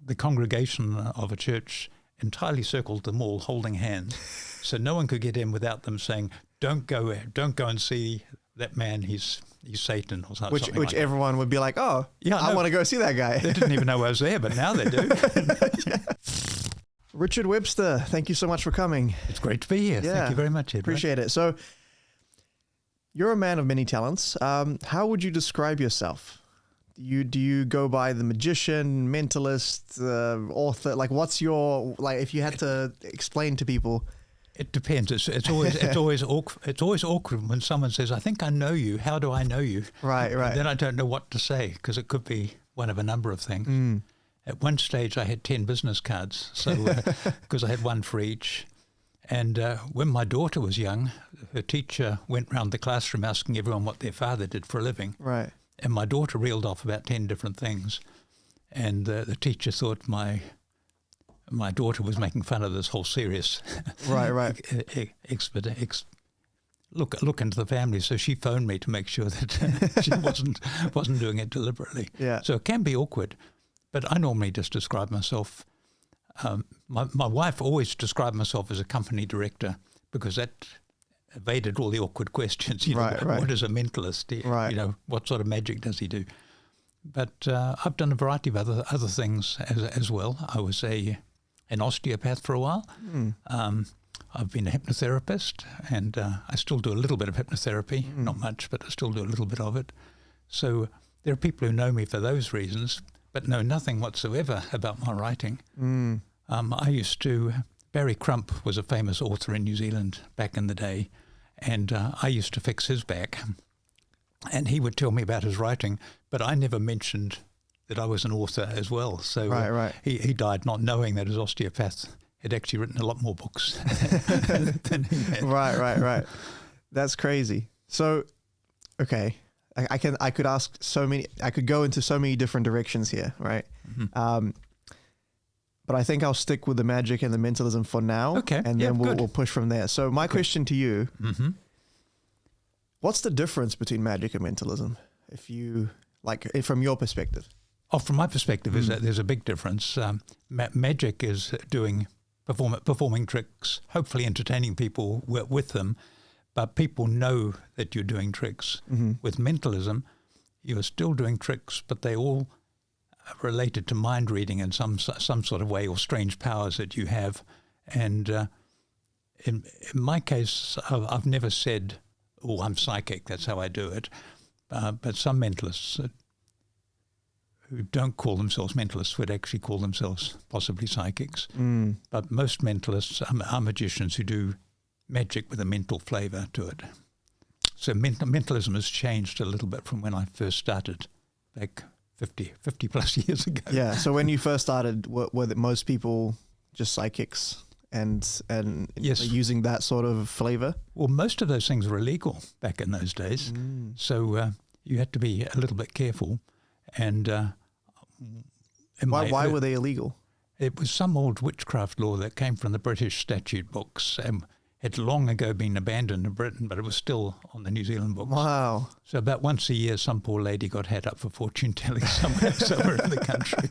the congregation of a church entirely circled them all, holding hands, so no one could get in without them saying, "Don't go and see that man. He's Satan," or something. Which like everyone would be like, "Oh, yeah, I want to go see that guy." They didn't even know I was there, but now they do. Richard Webster, thank you so much for coming. It's great to be here. Yeah, thank you very much, Eduard. Appreciate it. So, you're a man of many talents. How would you describe yourself? Do you go by the magician, mentalist, author? Like, what's your, like, if you had to explain to people? It depends. It's always awkward when someone says, "I think I know you. How do I know you?" Right. And then I don't know what to say, because it could be one of a number of things. At one stage, I had 10 business cards, so because I had one for each. And when my daughter was young, her teacher went round the classroom asking everyone what their father did for a living. Right. And my daughter reeled off about 10 different things. And the teacher thought my daughter was making fun of this whole serious look into the family. So she phoned me to make sure that she wasn't doing it deliberately. Yeah. So it can be awkward. But I normally just describe myself. My wife always described myself as a company director, because that evaded all the awkward questions. What is a mentalist? What sort of magic does he do? But I've done a variety of other things as well. I was an osteopath for a while. I've been a hypnotherapist, and I still do a little bit of hypnotherapy. Not much, but I still do a little bit of it. So there are people who know me for those reasons, but know nothing whatsoever about my writing. Barry Crump was a famous author in New Zealand back in the day, and I used to fix his back, and he would tell me about his writing, but I never mentioned that I was an author as well. So he died not knowing that his osteopath had actually written a lot more books than he had. Right. That's crazy. So, okay. I could ask so many, I could go into so many different directions here, right? But I think I'll stick with the magic and the mentalism for now. Okay. And then we'll push from there. So my question to you, what's the difference between magic and mentalism? If you, from your perspective? Oh, from my perspective, is that there's a big difference. Magic is performing tricks, hopefully entertaining people with them, but people know that you're doing tricks. With mentalism, you're still doing tricks, but they all are related to mind reading in some sort of way, or strange powers that you have. And in my case, I've never said, "Oh, I'm psychic, that's how I do it." But some mentalists who don't call themselves mentalists would actually call themselves possibly psychics. But most mentalists are magicians who do magic with a mental flavour to it. So mentalism has changed a little bit from when I first started back 50 plus years ago. Yeah, so when you first started, were most people just psychics and yes, using that sort of flavour? Well, most of those things were illegal back in those days. So you had to be a little bit careful. And why were they illegal? It was some old witchcraft law that came from the British statute books. Had long ago been abandoned in Britain, but it was still on the New Zealand books. Wow. So about once a year, some poor lady got had up for fortune-telling somewhere in the country.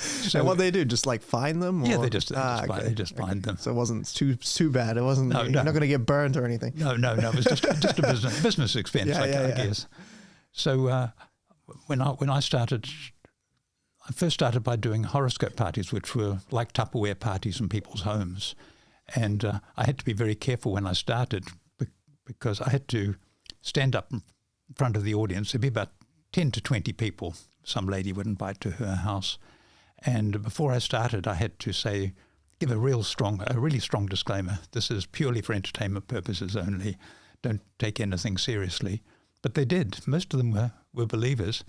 So and what they do, just fine them? Or? Yeah, they just fined them. So it wasn't too bad. It wasn't, you're not going to get burnt or anything. No, it was just a business expense, I guess. So when I started, I first started by doing horoscope parties, which were like Tupperware parties in people's homes. And I had to be very careful when I started, because I had to stand up in front of the audience. There'd be about 10 to 20 people some lady would invite to her house. And before I started, I had to give a really strong disclaimer. This is purely for entertainment purposes only. Don't take anything seriously. But they did. Most of them were believers.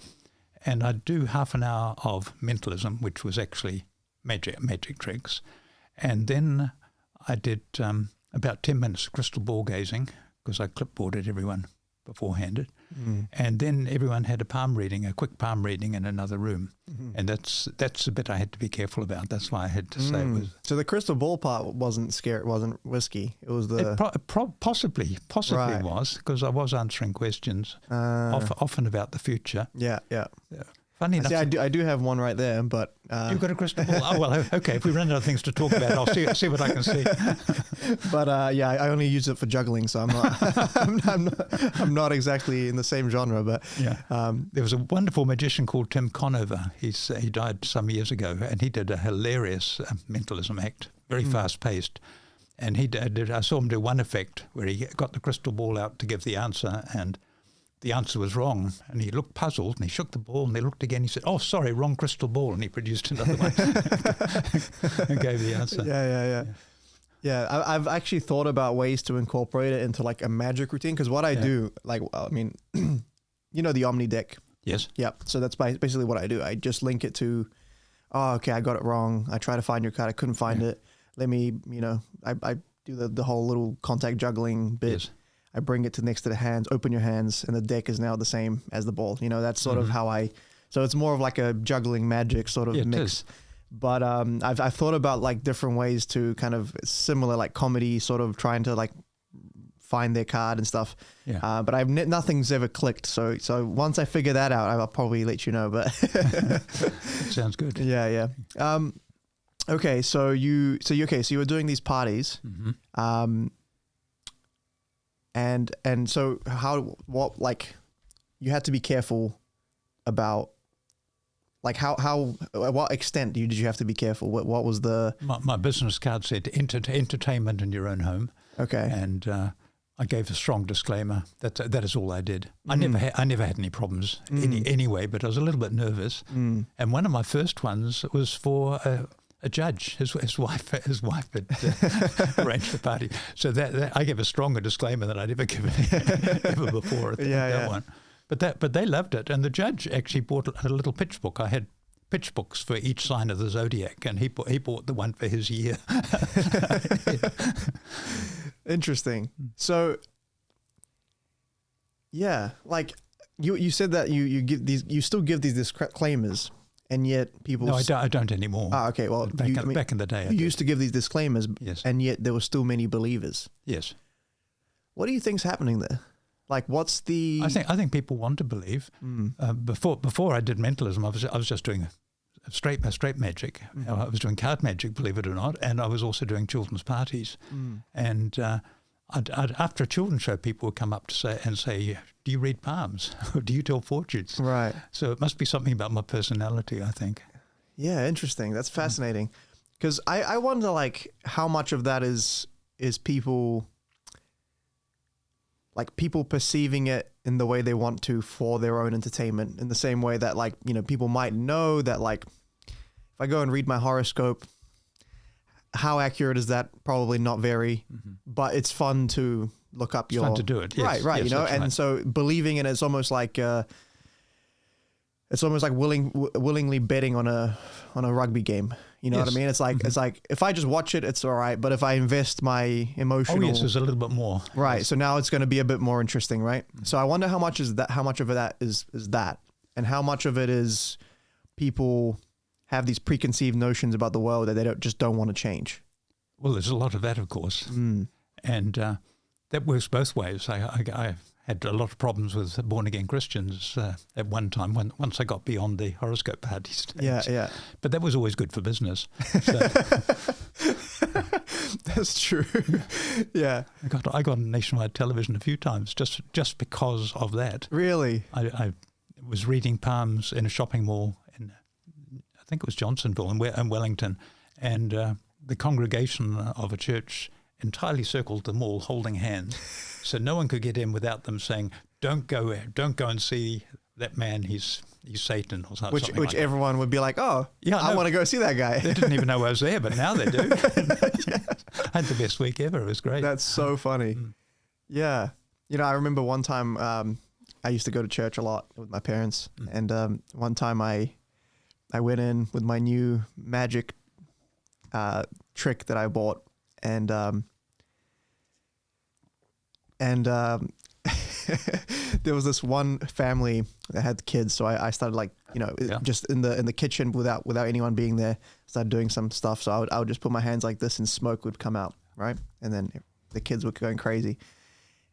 And I'd do half an hour of mentalism, which was actually magic tricks. And then I did about 10 minutes of crystal ball gazing, because I clipboarded everyone beforehand. And then everyone had a quick palm reading in another room. And that's the bit I had to be careful about. That's why I had to say it was... So the crystal ball part wasn't scary, it wasn't risky. It was the... Possibly right. It was, because I was answering questions, often about the future. Yeah. Funny enough, I do have one right there, but you've got a crystal ball. Oh well, okay. If we run out of things to talk about, I'll see what I can see. But I only use it for juggling, so I'm not I'm not exactly in the same genre. But there was a wonderful magician called Tim Conover. He died some years ago, and he did a hilarious mentalism act, very fast paced. And he did. I saw him do one effect where he got the crystal ball out to give the answer, and the answer was wrong, and he looked puzzled, and he shook the ball, and they looked again. He said, "Oh, sorry, wrong crystal ball," and he produced another one and gave the answer. Yeah. I've actually thought about ways to incorporate it into like a magic routine, because what I do, like, I mean, you know, the Omni deck. Yes. Yep. So that's basically what I do. I just link it to, oh, okay, I got it wrong. I try to find your card. I couldn't find it. Let me, you know, I do the whole little contact juggling bit. Yes. I bring it to next to the hands, open your hands, and the deck is now the same as the ball. You know, that's sort of how so it's more of like a juggling magic sort of mix. But I've thought about like different ways to kind of similar like comedy, sort of trying to like find their card and stuff. Yeah. But nothing's ever clicked. So once I figure that out, I'll probably let you know. But sounds good. Yeah. Okay. So you were doing these parties. And so like you had to be careful about like how at what extent did you have to be careful? What was the my business card said entertainment in your own home. Okay. And I gave a strong disclaimer that is all I did. I never had any problems anyway, but I was a little bit nervous. And one of my first ones was for a judge. His wife had arranged the party, so that I gave a stronger disclaimer than I'd ever given ever before at that one. But they loved it, and the judge actually bought a little pitch book. I had pitch books for each sign of the zodiac, and he bought the one for his year. Interesting. So, yeah, like you said that you still give these disclaimers. And yet people... No, I don't anymore. Okay, well... Back in the day, you used to give these disclaimers, and yet there were still many believers. Yes. What do you think's happening there? Like, what's the... I think people want to believe. Before I did mentalism, I was just doing straight magic. I was doing card magic, believe it or not, and I was also doing children's parties. And after a children's show, people would come up to say, "Do you read palms? Or do you tell fortunes?" Right. So it must be something about my personality, I think. Yeah, interesting. That's fascinating. Because I wonder, like, how much of that is people, like, people perceiving it in the way they want to for their own entertainment, in the same way that, like, you know, people might know that, like, if I go and read my horoscope, how accurate is that? Probably not very, but it's fun to look up fun to do it. Yes. Right. Yes, you know, and so believing in it's almost like willingly betting on a rugby game. You know what I mean? It's like if I just watch it, it's all right. But if I invest my emotional, there's a little bit more. Right. Yes. So now it's going to be a bit more interesting, right? So I wonder how much of that is that, and how much of it is people have these preconceived notions about the world that they don't want to change. Well, there's a lot of that, of course, and that works both ways. I had a lot of problems with born-again Christians at one time once I got beyond the horoscope party stage. Yeah. But that was always good for business. So. That's true. Yeah. I got on nationwide television a few times just because of that. Really? I was reading palms in a shopping mall in, I think it was Johnsonville in Wellington, and the congregation of a church entirely circled the mall holding hands, so no one could get in without them saying, "Don't go and see that man. He's Satan," or something. Which like everyone would be like, "Oh, yeah, I want to go see that guy." They didn't even know I was there, but now they do. I had the best week ever. It was great. That's so funny. Yeah, you know, I remember one time I used to go to church a lot with my parents, and one time I went in with my new magic trick that I bought, and there was this one family that had kids, so I started, like, you know, just in the kitchen without anyone being there, started doing some stuff. So I would just put my hands like this, and smoke would come out, right? And then the kids were going crazy.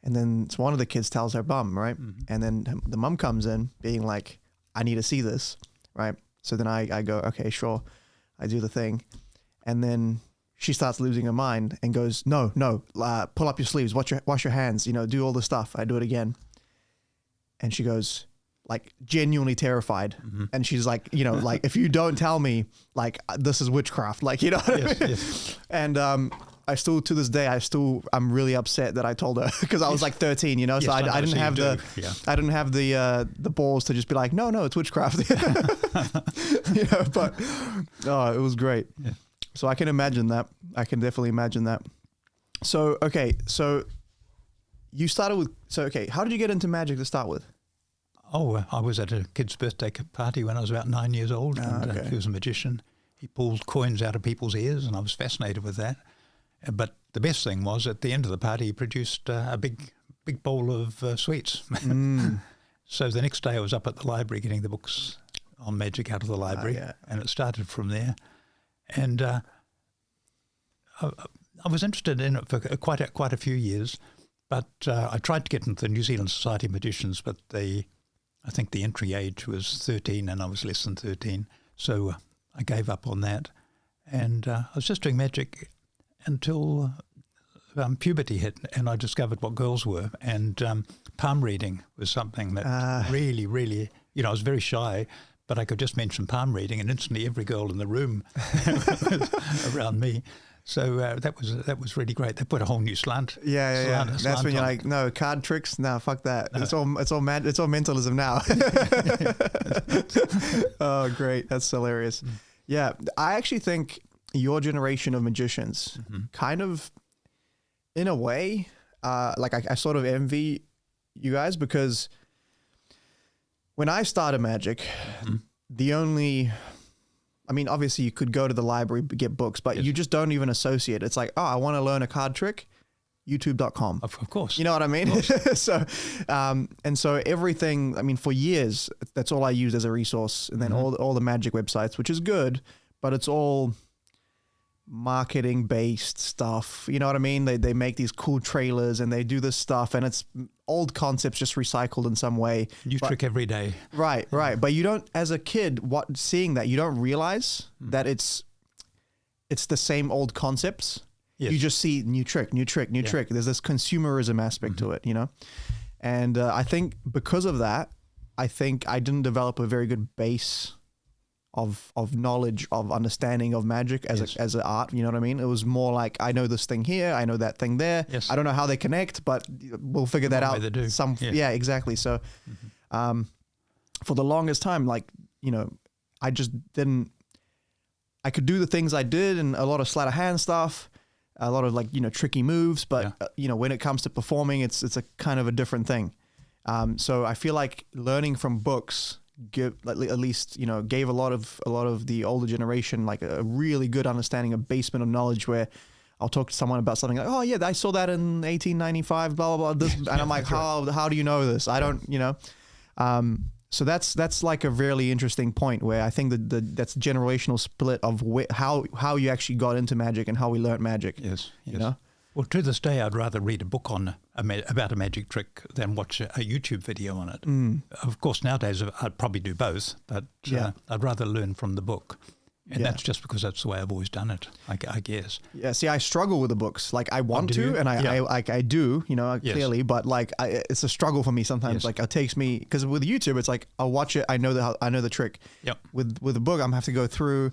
And then one of the kids tells her mum, right? And then the mum comes in being like, "I need to see this." right? So then I go, okay, sure. I do the thing. And then she starts losing her mind and goes, no, pull up your sleeves, wash your hands, do all the stuff. I do it again. And she goes, like, genuinely terrified. Mm-hmm. And she's like, like, if you don't tell me, like, this is witchcraft, like, what I mean? Yes. And I still, to this day, I'm really upset that I told her, because I was like 13, yes, so I didn't have I didn't have the balls to just be like, no, it's witchcraft. But it was great. Yeah. So I can imagine that. I can definitely imagine that. So, okay. So you started with, how did you get into magic to start with? Oh, I was at a kid's birthday party when I was about 9 years old. And he was a magician. He pulled coins out of people's ears, and I was fascinated with that. But the best thing was, at the end of the party, he produced a big bowl of sweets. So the next day I was up at the library getting the books on magic out of the library, and it started from there. And I was interested in it for quite a few years, but I tried to get into the New Zealand Society of Magicians, but I think the entry age was 13 and I was less than 13, so I gave up on that. And I was just doing magic until puberty hit, and I discovered what girls were, and palm reading was something that really, really, I was very shy, but I could just mention palm reading, and instantly every girl in the room was around me. So that was really great. They put a whole new slant. Yeah. That's when you're like, no, card tricks. No, fuck that. No. It's all mentalism now. Oh, great. That's hilarious. Yeah, I actually think your generation of magicians kind of, in a way, like I sort of envy you guys, because when I started magic, obviously you could go to the library, get books, but you just don't even associate. It's like, I want to learn a card trick, youtube.com. Of course. You know what I mean? So, and so everything, for years, that's all I used as a resource. And then all the magic websites, which is good, but it's all marketing based stuff. You know what I mean? They make these cool trailers and they do this stuff, and it's old concepts just recycled in some way. New trick every day. Right. But you don't, as a kid, seeing that, you don't realize that it's the same old concepts. Yes. You just see new trick. There's this consumerism aspect to it, And I think because of that, I didn't develop a very good base of knowledge, of understanding of magic as an art. You know what I mean? It was more like, I know this thing here, I know that thing there. Yes. I don't know how they connect, but we'll figure that out. They do. Yeah, exactly. So for the longest time, I just didn't, I could do the things I did and a lot of sleight of hand stuff, a lot of tricky moves, but when it comes to performing, it's a kind of a different thing. So I feel like learning from books gave a lot of the older generation like a really good understanding, a basement of knowledge, where I'll talk to someone about something like, oh yeah, I saw that in 1895, blah blah blah, and I'm like, how do you know this? I don't, so that's like a really interesting point, where I think that that's a generational split of how you actually got into magic and how we learned magic. Yes. Well, to this day, I'd rather read a book on about a magic trick than watch a YouTube video on it. Of course, nowadays I'd probably do both, but I'd rather learn from the book. And that's just because that's the way I've always done it, I guess. Yeah, see, I struggle with the books. Like, I want to, and I do, clearly, but like, it's a struggle for me sometimes. Yes. Like, it takes me, because with YouTube, it's like, I'll watch it, I know the trick. Yep. With a book, I'm have to go through,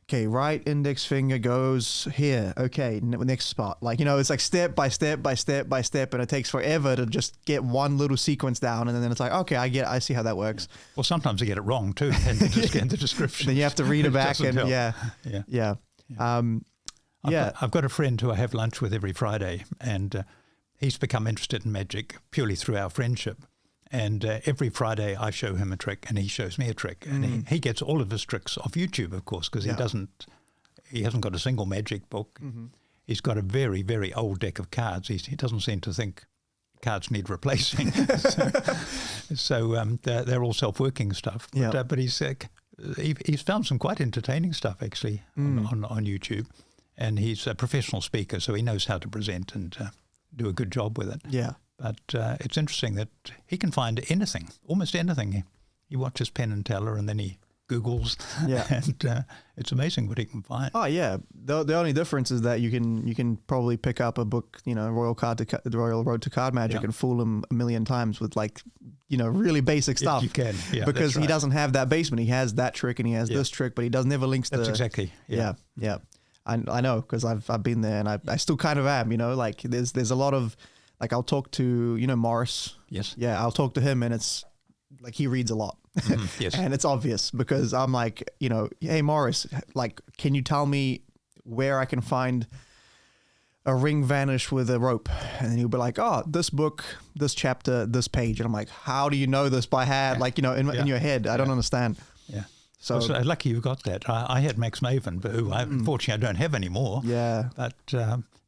okay, right index finger goes here. Okay, next spot. Like, it's like step by step by step by step, and it takes forever to just get one little sequence down, and then it's like, okay, I see how that works. Well, sometimes I get it wrong too, and just get the description. Then you have to read it back, and I've got a friend who I have lunch with every Friday, and he's become interested in magic purely through our friendship. And every Friday I show him a trick and he shows me a trick. And he gets all of his tricks off YouTube, of course, because he hasn't got a single magic book. He's got a very, very old deck of cards. He doesn't seem to think cards need replacing. so they're all self-working stuff. But he's found some quite entertaining stuff, actually, on YouTube. And he's a professional speaker, so he knows how to present and do a good job with it. Yeah. But it's interesting that he can find anything, almost anything. He watches Penn and Teller, and then he Googles, Yeah. and it's amazing what he can find. Oh yeah. The only difference is that you can probably pick up a book, Royal Road to Card Magic, and fool him a million times with really basic stuff. You can, yeah, because right. he doesn't have that basement. He has that trick and he has this trick, but he never links That's exactly. Yeah. I know, because I've been there, and I still kind of am. Like there's a lot of, like, I'll talk to Morris. Yes. Yeah, I'll talk to him, and it's like he reads a lot. Yes. And it's obvious, because I'm like, hey Morris, like, can you tell me where I can find a ring vanish with a rope? And then he'll be like, oh, this book, this chapter, this page. And I'm like, how do you know this by head? Yeah. Like, in your head, I don't understand. Yeah. So lucky you got that. I had Max Maven, but who unfortunately I don't have anymore. Yeah. But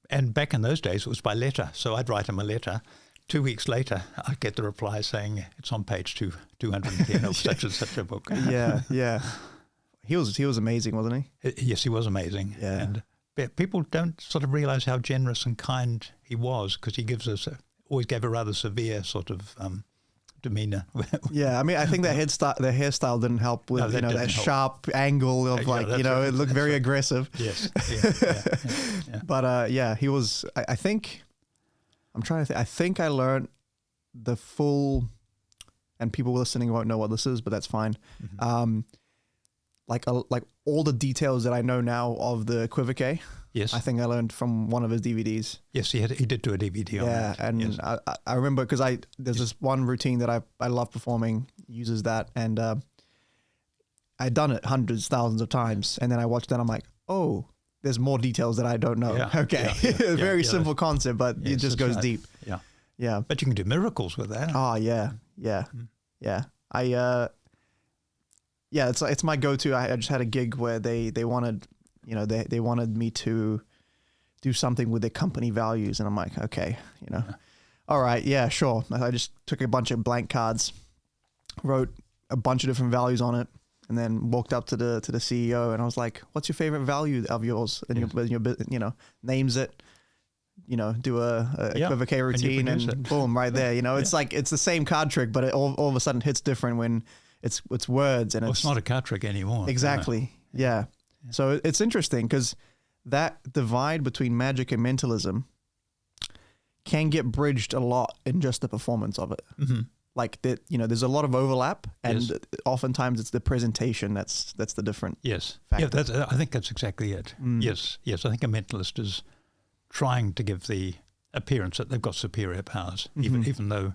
and back in those days it was by letter, so I'd write him a letter. 2 weeks later, I'd get the reply saying it's on page 210 of such and such a book. Yeah. He was amazing, wasn't he? Yes, he was amazing. Yeah. And people don't sort of realize how generous and kind he was, because he always gave a rather severe sort of demeanor. Yeah, I mean, I think the hairstyle didn't help with that help. Sharp angle of it looked very aggressive. Yes. Yeah. But he was. I think. I'm trying to think. I think I learned the full, and people listening won't know what this is, but that's fine. Mm-hmm. Like all the details that I know now of the Equivoque. Yes. I think I learned from one of his DVDs. Yes, he did do a DVD on that. Yeah, and yes. I remember, because there's this one routine that I love performing, uses that, and I'd done it hundreds, thousands of times, and then I watched that, I'm like, oh, there's more details that I don't know. Yeah, Okay. yeah, Very simple concept, but it just goes right. deep. Yeah. Yeah. But you can do miracles with that. Oh yeah. It's my go-to. I just had a gig where they wanted, they wanted me to do something with their company values, and I'm like, okay, all right, yeah, sure. I just took a bunch of blank cards, wrote a bunch of different values on it, and then walked up to the CEO, and I was like, what's your favorite value of yours? And your names it, do a Equivoque routine, and boom, right there. It's like, it's the same card trick, but it all of a sudden hits different when it's words, and it's not a card trick anymore. Exactly. Yeah. So it's interesting, because that divide between magic and mentalism can get bridged a lot in just the performance of it. Mm-hmm. Like that, there's a lot of overlap, and oftentimes it's the presentation that's the different. Yes. factor. Yeah, I think that's exactly it. Yes. I think a mentalist is trying to give the appearance that they've got superior powers, even though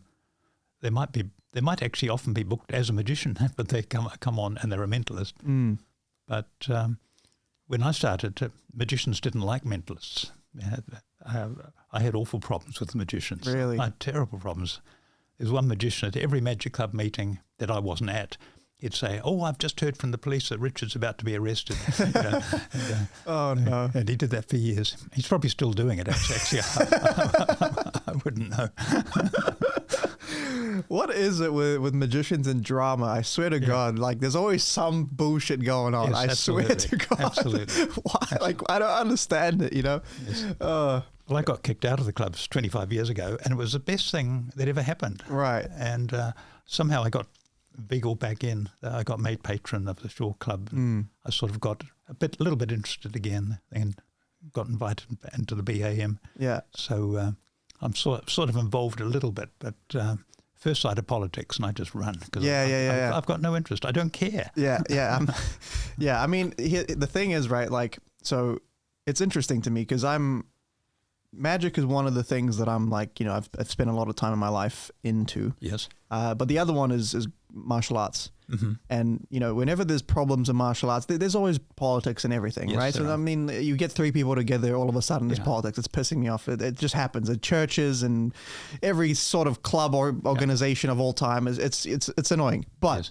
they might actually often be booked as a magician, but they come on and they're a mentalist. But when I started, magicians didn't like mentalists. I had awful problems with magicians. Really? I had terrible problems. There's one magician at every Magic Club meeting that I wasn't at. He'd say, "Oh, I've just heard from the police that Richard's about to be arrested." Oh no! And he did that for years. He's probably still doing it. Actually, I wouldn't know. What is it with magicians and drama? I swear to God, like there's always some bullshit going on. Yes, I swear to God. Absolutely. Why? Like I don't understand it. Yes. Well, I got kicked out of the clubs 25 years ago, and it was the best thing that ever happened. Right. And somehow I got Beagle back in. I got made patron of the Shore Club. I sort of got a little bit interested again, and got invited into the BAM. Yeah. So I'm sort of involved a little bit, but first side of politics, and I just run because I've got no interest. I don't care. Yeah. I mean, the thing is, right? Like, so it's interesting to me because magic is one of the things that I'm like, I've spent a lot of time in my life into. Yes. But the other one is martial arts. Mm-hmm. And, whenever there's problems in martial arts, there's always politics and everything, right? So, I mean, you get three people together, all of a sudden there's politics. It's pissing me off. It just happens at churches and every sort of club or organization of all time. It's annoying. But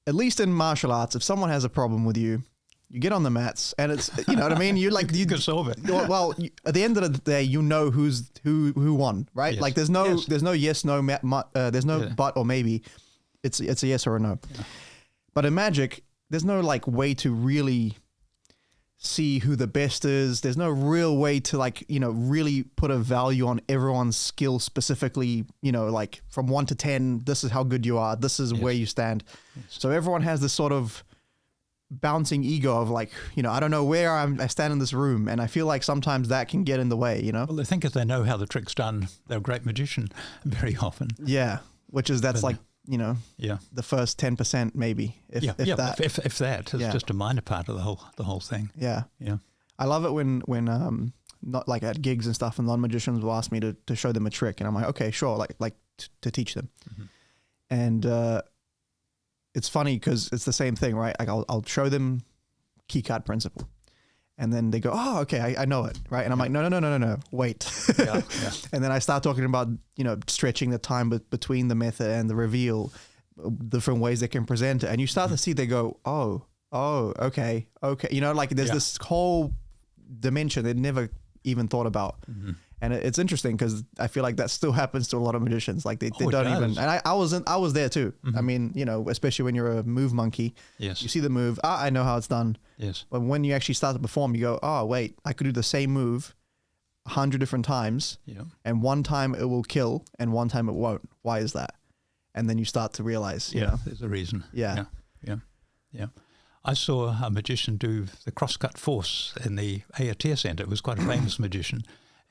at least in martial arts, if someone has a problem with you, you get on the mats, and it's, you know what I mean? You can solve it. Well, at the end of the day, who won, right? Yes. Like there's no yes, no, there's no but or maybe. It's a yes or a no. Yeah. But in magic, there's no like way to really see who the best is. There's no real way to like, really put a value on everyone's skill specifically, like from 1 to 10, this is how good you are. This is where you stand. Yes. So everyone has this sort of bouncing ego of like, I don't know where I stand in this room. And I feel like sometimes that can get in the way, Well, they think if they know how the trick's done, they're a great magician very often. Yeah. That's like, the first 10% maybe, if that. If that is just a minor part of the whole thing. Yeah. Yeah. I love it when not like at gigs and stuff, and non-magicians will ask me to show them a trick, and I'm like, okay, sure, like to teach them. Mm-hmm. And it's funny because it's the same thing, right? Like I'll show them key card principle, and then they go, oh, okay, I know it, right? And I'm like, no, wait. Yeah. And then I start talking about, stretching the time between the method and the reveal, different ways they can present it. And you start to see, they go, oh, okay. Like there's this whole dimension they never even thought about. Mm-hmm. And it's interesting because I feel like that still happens to a lot of magicians. Like they don't even, and I was there too. Mm-hmm. I mean, especially when you're a move monkey, yes, you see the move, I know how it's done. Yes. But when you actually start to perform, you go, oh wait, I could do the same move 100 different times. Yeah. And one time it will kill and one time it won't. Why is that? And then you start to realize, there's a reason. Yeah. I saw a magician do the crosscut force in the AAT Centre. It was quite a famous magician.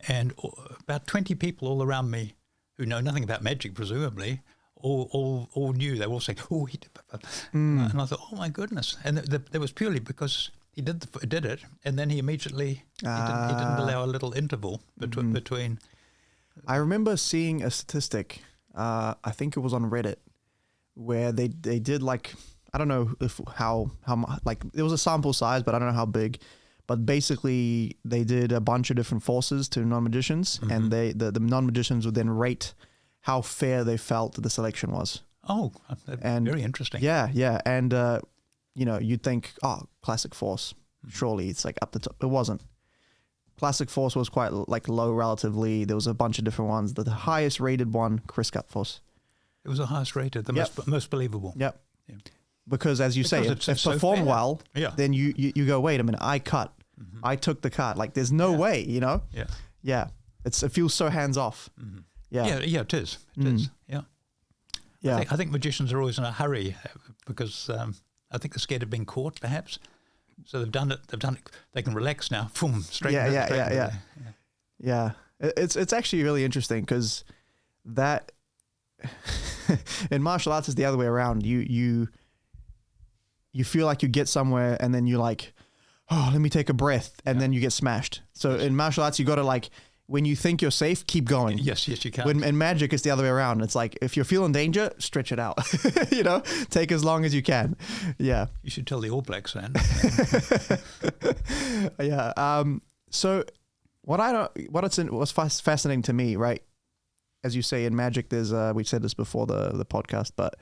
And about 20 people all around me who know nothing about magic, presumably, all knew. They were all saying, oh, he did that. And I thought, oh, my goodness. And that was purely because he did it, and then he immediately, he didn't allow a little interval between. I remember seeing a statistic, I think it was on Reddit, where they did like, I don't know how like, it was a sample size, but I don't know how big. But basically, they did a bunch of different forces to non-magicians, mm-hmm. and the non-magicians would then rate how fair they felt the selection was. Oh, very interesting. Yeah. And, you'd think, oh, classic force, surely it's like up the top. It wasn't. Classic force was quite like low relatively. There was a bunch of different ones. The highest rated one, Chris Cut force. It was the highest rated, the most believable. Yep. Yeah. Because as you say, if so perform fair. well, then you go, wait a minute, I cut. Mm-hmm. I took the cut. Like there's no way, Yeah. Yeah. It feels so hands off. Mm-hmm. Yeah, it is. It is. Yeah. Yeah. I think magicians are always in a hurry because I think they're scared of being caught, perhaps. So they've done it. They can relax now. Boom, straight. Yeah. It's actually really interesting because that in martial arts is the other way around. You feel like you get somewhere and then you're like, oh, let me take a breath, and then you get smashed. So in martial arts, you got to like, when you think you're safe, keep going. Yes, you can. In magic, it's the other way around. It's like, if you're feeling danger, stretch it out. Take as long as you can. Yeah. You should tell the All Blacks that. Yeah. So what's fascinating to me, right? As you say, in magic, there's we said this before the podcast, but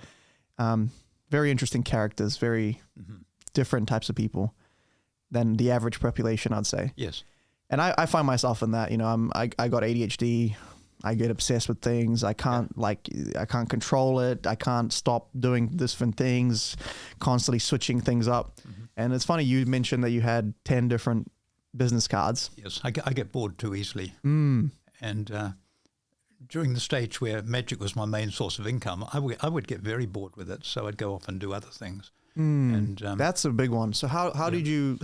very interesting characters, very different types of people than the average population, I'd say. Yes. And I find myself in that, I got ADHD. I get obsessed with things. I can't control it. I can't stop doing different things, constantly switching things up. Mm-hmm. And it's funny, you mentioned that you had 10 different business cards. Yes, I get bored too easily. And during the stage where magic was my main source of income, I would get very bored with it. So I'd go off and do other things. And that's a big one. So how did you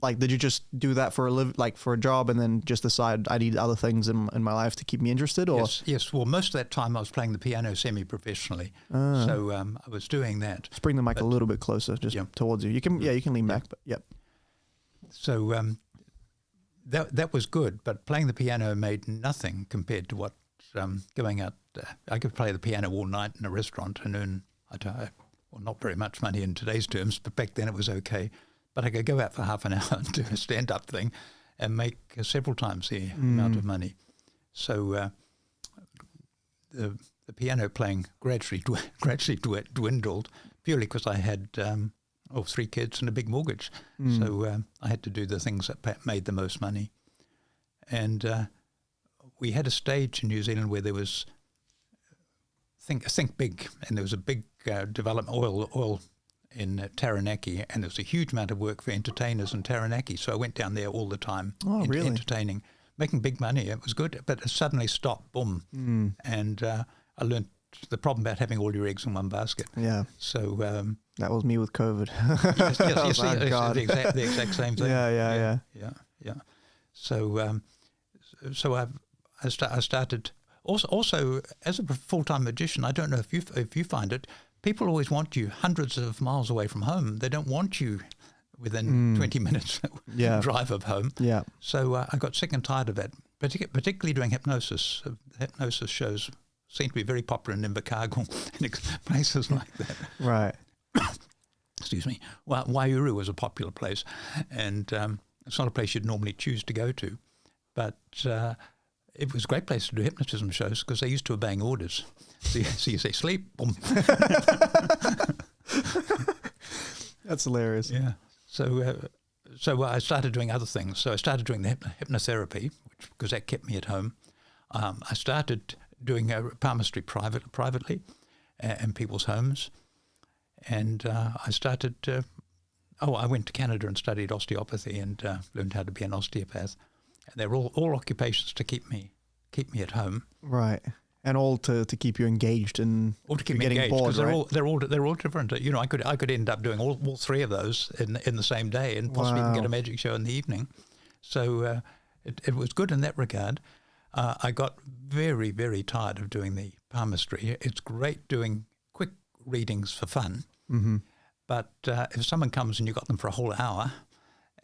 like, did you just do that for a job and then just decide I need other things in my life to keep me interested? Or yes. Well, most of that time I was playing the piano semi-professionally, so I was doing that. Just bring the mic a little bit closer, just towards you. You can lean back, but yep. So that was good, but playing the piano made nothing compared to what going out. I could play the piano all night in a restaurant and earn not very much money in today's terms, but back then it was okay. But I could go out for half an hour and do a stand-up thing and make several times the amount of money. So the piano playing gradually dwindled purely because I had 3 kids and a big mortgage. So I had to do the things that made the most money. And we had a stage in New Zealand where there was, think big, and there was a big development, oil in Taranaki, and there was a huge amount of work for entertainers in Taranaki. So I went down there all the time, really? entertaining, making big money. It was good, but it suddenly stopped, boom. And I learned the problem about having all your eggs in one basket. Yeah. So that was me with COVID. yes, the exact same thing. Yeah. So I started also as a full-time magician. I don't know if you find it. People always want you hundreds of miles away from home. They don't want you within 20 minutes drive of home. Yeah. So I got sick and tired of that, particularly doing hypnosis. Hypnosis shows seem to be very popular in Invercargill and places like that. Right. Excuse me. Well, Waihuru was a popular place, and it's not a place you'd normally choose to go to, but it was a great place to do hypnotism shows because they're used to obeying orders. So you say sleep, boom. That's hilarious. Yeah. So I started doing other things. So I started doing the hypnotherapy, because that kept me at home. I started doing palmistry privately in people's homes. And I started, I went to Canada and studied osteopathy and learned how to be an osteopath. And they were all occupations to keep me at home. Right. And all to keep you engaged and all to keep me engaged, bored, because right? they're all different. You know, I could end up doing all three of those in the same day, and possibly even get a magic show in the evening. So it was good in that regard. I got very, very tired of doing the palmistry. It's great doing quick readings for fun, but if someone comes and you got them for a whole hour,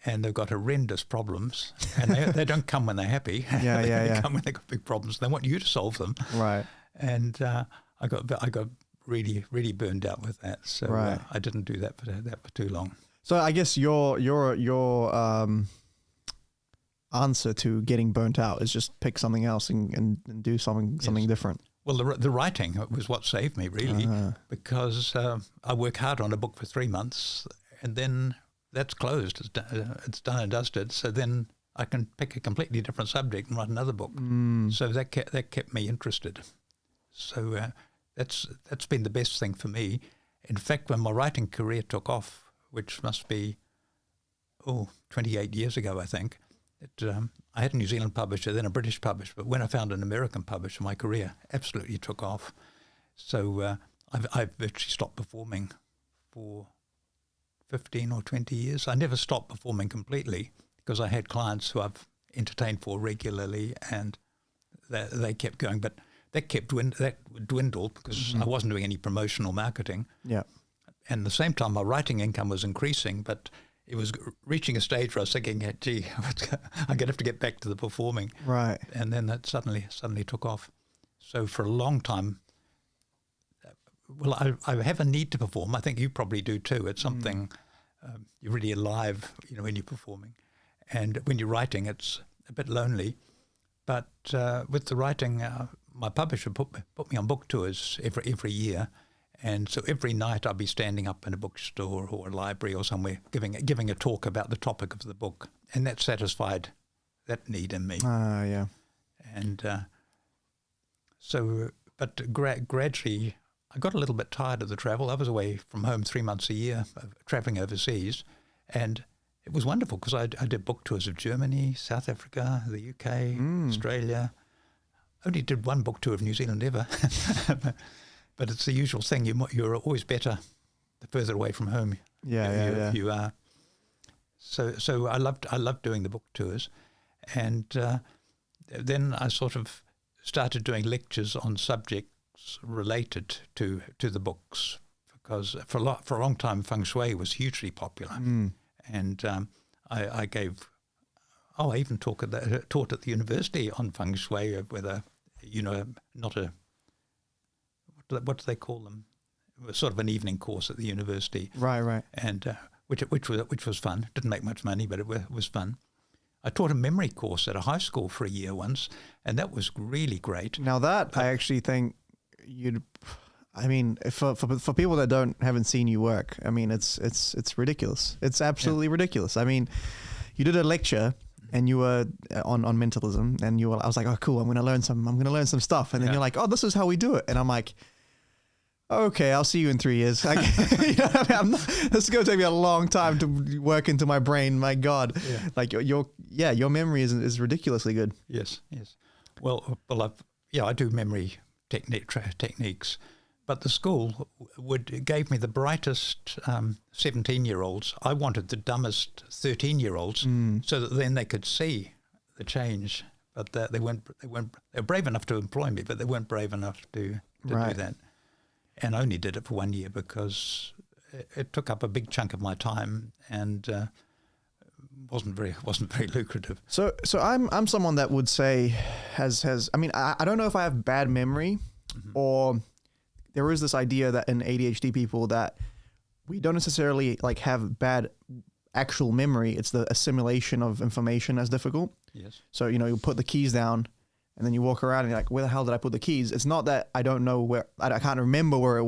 and they've got horrendous problems, and they don't come when they're happy. They come when they've got big problems. They want you to solve them. Right. And I got really, really burned out with that. So I didn't do that for too long. So I guess your answer to getting burnt out is just pick something else and do something different. Well, the writing was what saved me, really, because I work hard on a book for 3 months, and then that's closed. It's done and dusted. So then I can pick a completely different subject and write another book. So that kept me interested. So that's been the best thing for me. In fact, when my writing career took off, which must be 28 years ago, I think, I had a New Zealand publisher, then a British publisher. But when I found an American publisher, my career absolutely took off. So I've virtually stopped performing for 15 or 20 years. I never stopped performing completely because I had clients who I've entertained for regularly, and they kept going. But that dwindled because I wasn't doing any promotional marketing. Yeah. And at the same time, my writing income was increasing, but it was reaching a stage where I was thinking, gee, I'm going to have to get back to the performing. Right. And then that suddenly took off. So for a long time, well, I have a need to perform. I think you probably do too. It's something you're really alive, when you're performing. And when you're writing, it's a bit lonely. But with the writing, my publisher put me on book tours every year. And so every night I'd be standing up in a bookstore or a library or somewhere giving a talk about the topic of the book. And that satisfied that need in me. Yeah. And but gradually I got a little bit tired of the travel. I was away from home 3 months a year, traveling overseas. And it was wonderful because I did book tours of Germany, South Africa, the UK, Australia. Only did one book tour of New Zealand ever. But it's the usual thing. You're always better the further away from home you are. So I loved doing the book tours. And then I sort of started doing lectures on subjects related to the books, because for a long time feng shui was hugely popular. And I even taught at the university on feng shui with what do they call them? It was sort of an evening course at the university. Right. And which was fun. Didn't make much money, but it was fun. I taught a memory course at a high school for a year once, and that was really great. Now that I actually think for people that haven't seen you work, I mean, it's ridiculous. It's absolutely ridiculous. I mean, you did a lecture and you were on mentalism, and I was like, oh, cool, I'm going to learn some stuff. And then you're like, oh, this is how we do it. And I'm like, okay, I'll see you in 3 years. Like, this is going to take me a long time to work into my brain. My God, like your memory is ridiculously good. Yes. Well, I do memory techniques, but the school gave me the brightest 17-year-olds. I wanted the dumbest 13-year-olds, so that then they could see the change. But they were brave enough to employ me, but they weren't brave enough to do that. And I only did it for 1 year because it took up a big chunk of my time and wasn't very lucrative. So I'm someone that would say has I mean, I don't know if I have bad memory, or there is this idea that in ADHD people that we don't necessarily like have bad actual memory. It's the assimilation of information that's difficult. Yes. So, you put the keys down and then you walk around and you're like, where the hell did I put the keys? It's not that I don't know where, I can't remember where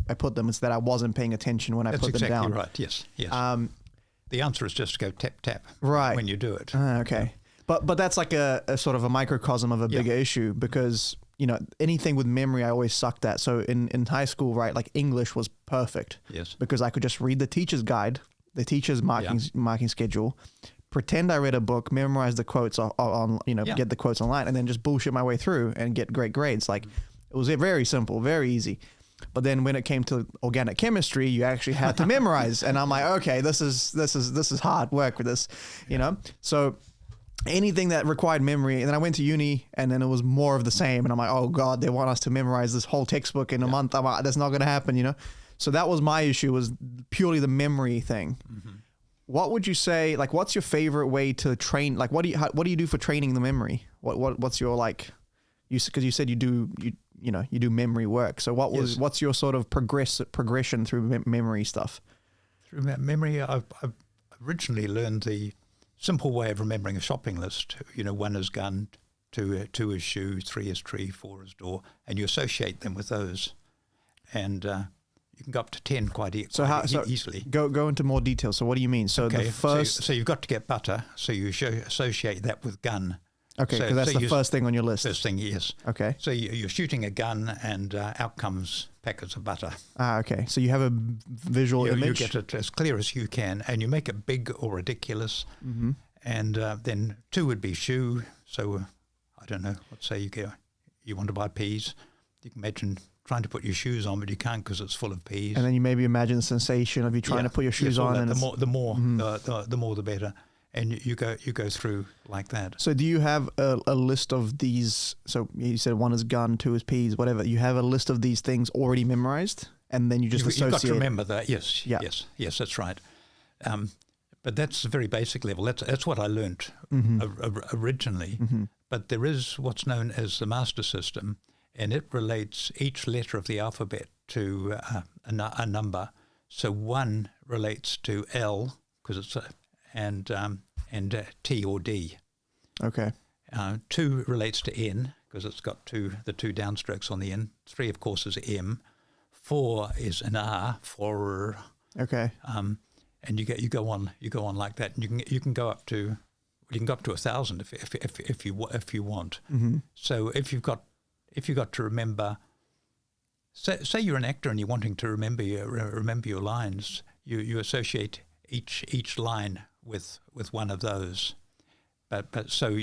I put them. It's that I wasn't paying attention when I put them down. That's exactly right. Yes. The answer is just to go tap, tap when you do it. Okay. But that's like a sort of a microcosm of a bigger issue because, anything with memory I always sucked at. So in high school, right, like English was perfect. Yes. Because I could just read the teacher's guide, the teacher's marking schedule, pretend I read a book, memorize the quotes on get the quotes online, and then just bullshit my way through and get great grades. Like it was very simple, very easy. But then when it came to organic chemistry, you actually had to memorize, and I'm like, okay, this is hard work with this, So anything that required memory, and then I went to uni, and then it was more of the same, and I'm like, oh God, they want us to memorize this whole textbook in a month. I'm like, that's not going to happen, So that was my issue, was purely the memory thing. What would you say, like, what's your favorite way to train? Like, what do you do for training the memory? What's your, like, because you said you do memory work. So what's your sort of progression through memory stuff? Through memory, I've originally learned the simple way of remembering a shopping list. 1 is gun, 2 is shoe, 3 is tree, 4 is door, and you associate them with those. And you can go up to 10 quite easily. Go into more detail. So what do you mean? So the first... So you've got to get butter, so you associate that with gun. Okay, because that's the first thing on your list. First thing, yes. Okay. So you're shooting a gun and out comes packets of butter. Okay. So you have a visual image? You get it as clear as you can, and you make it big or ridiculous. And then 2 would be shoe. So I don't know, let's say you want to buy peas. You can imagine trying to put your shoes on, but you can't because it's full of peas. And then you maybe imagine the sensation of you trying to put your shoes on. And the more the better. And you go through like that. So do you have a list of these? So you said 1 is gun, 2 is peas, whatever. You have a list of these things already memorized, and then you just associate. You've got to remember that. Yes, yes, that's right. But that's the very basic level. That's what I learnt originally. But there is what's known as the master system, and it relates each letter of the alphabet to a number. So 1 relates to L because it's and T or D. Okay. 2 relates to N because it's got the 2 downstrokes on the N. 3, of course, is M. 4 is an R for. Okay. And you go on like that, and you can go up to 1,000 if you want. So if you've got to remember, say you're an actor and you're wanting to remember your lines, you associate each line with one of those, but so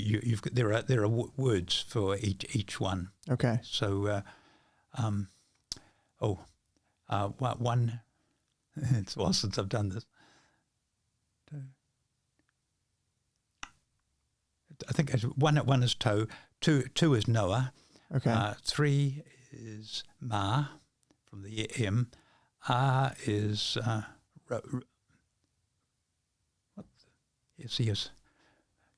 there are words for each one. Okay. So, one. It's a while since I've done this. I think one is toe, 2 is Noah. Okay. 3 is Ma from the M. R is Yes.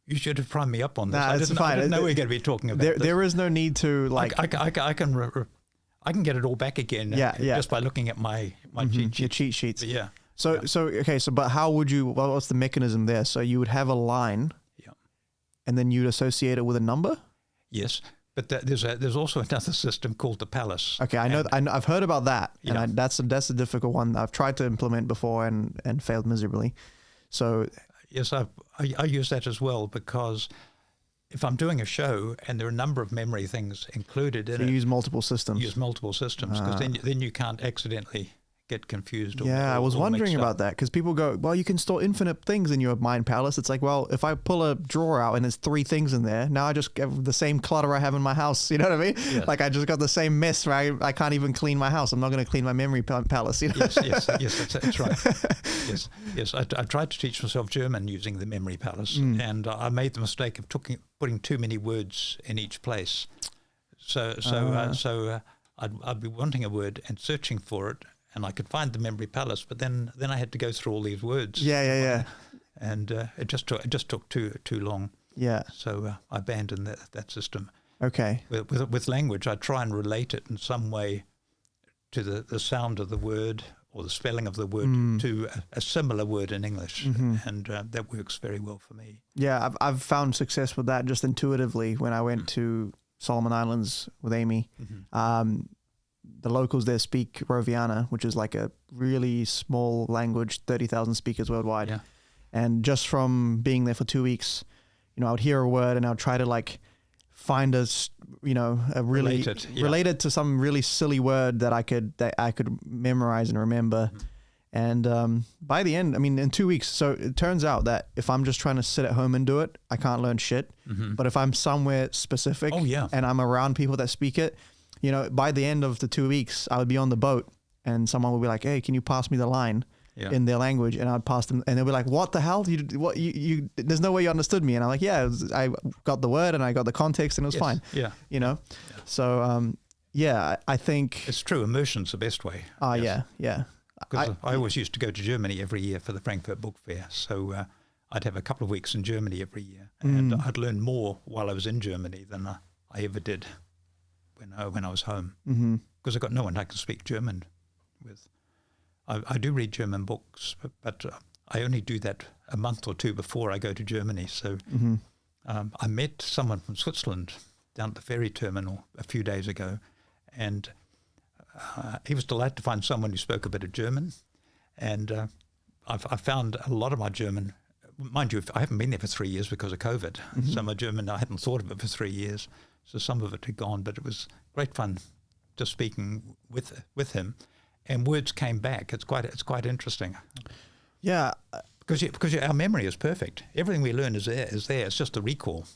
You should have primed me up on this. Nah, I didn't know we were going to be talking about this. There is no need to like. I can get it all back again. Just by looking at my your cheat sheets. But So but how would you? Well, what's the mechanism there? So you would have a line. Yeah. And then you'd associate it with a number. Yes. But there's also another system called the palace. Okay, I know. I've heard about that, and that's a difficult one. I've tried to implement before and failed miserably. So yes, I use that as well because if I'm doing a show and there are a number of memory things included in So it, you use multiple systems. use multiple systems, because then you can't accidentally get confused. I was wondering about that, because people go, well, you can store infinite things in your mind palace. It's like, well, if I pull a drawer out and there's 3 things in there, now I just have the same clutter I have in my house. You know what I mean? Yes. Like I just got the same mess where I can't even clean my house. I'm not going to clean my memory palace. You know? Yes, that's right. Yes. I tried to teach myself German using the memory palace, and I made the mistake of putting too many words in each place. So I'd be wanting a word and searching for it, and I could find the memory palace, but then I had to go through all these words. Yeah. And it just took too long. Yeah. So I abandoned that system. Okay. With language, I try and relate it in some way to the sound of the word or the spelling of the word to a similar word in English, and that works very well for me. Yeah, I've found success with that just intuitively when I went to Solomon Islands with Amy. The locals there speak Roviana, which is like a really small language, 30,000 speakers worldwide. Yeah. And just from being there for 2 weeks, I would hear a word and I would try to like find a really related to some really silly word that I could memorize and remember. And by the end, I mean, in 2 weeks, so it turns out that if I'm just trying to sit at home and do it, I can't learn shit. But if I'm somewhere specific and I'm around people that speak it, by the end of the 2 weeks, I would be on the boat and someone would be like, hey, can you pass me the line in their language? And I'd pass them and they'll be like, what the hell? You there's no way you understood me. And I'm like, yeah, I got the word and I got the context and it was fine. Yeah. So, I think it's true. Immersion's the best way. Yeah. Because I always used to go to Germany every year for the Frankfurt Book Fair. So I'd have a couple of weeks in Germany every year. And I'd learn more while I was in Germany than I ever did when I was home. Because I've got no one I can speak German with. I do read German books, but I only do that a month or two before I go to Germany. So I met someone from Switzerland down at the ferry terminal a few days ago, and he was delighted to find someone who spoke a bit of German. And I found a lot of my German, mind you, I haven't been there for 3 years because of COVID. So my German, I hadn't thought of it for 3 years. So some of it had gone, but it was great fun just speaking with him. And words came back. It's quite interesting. Yeah. Because our memory is perfect. Everything we learn is there. It's just the recall.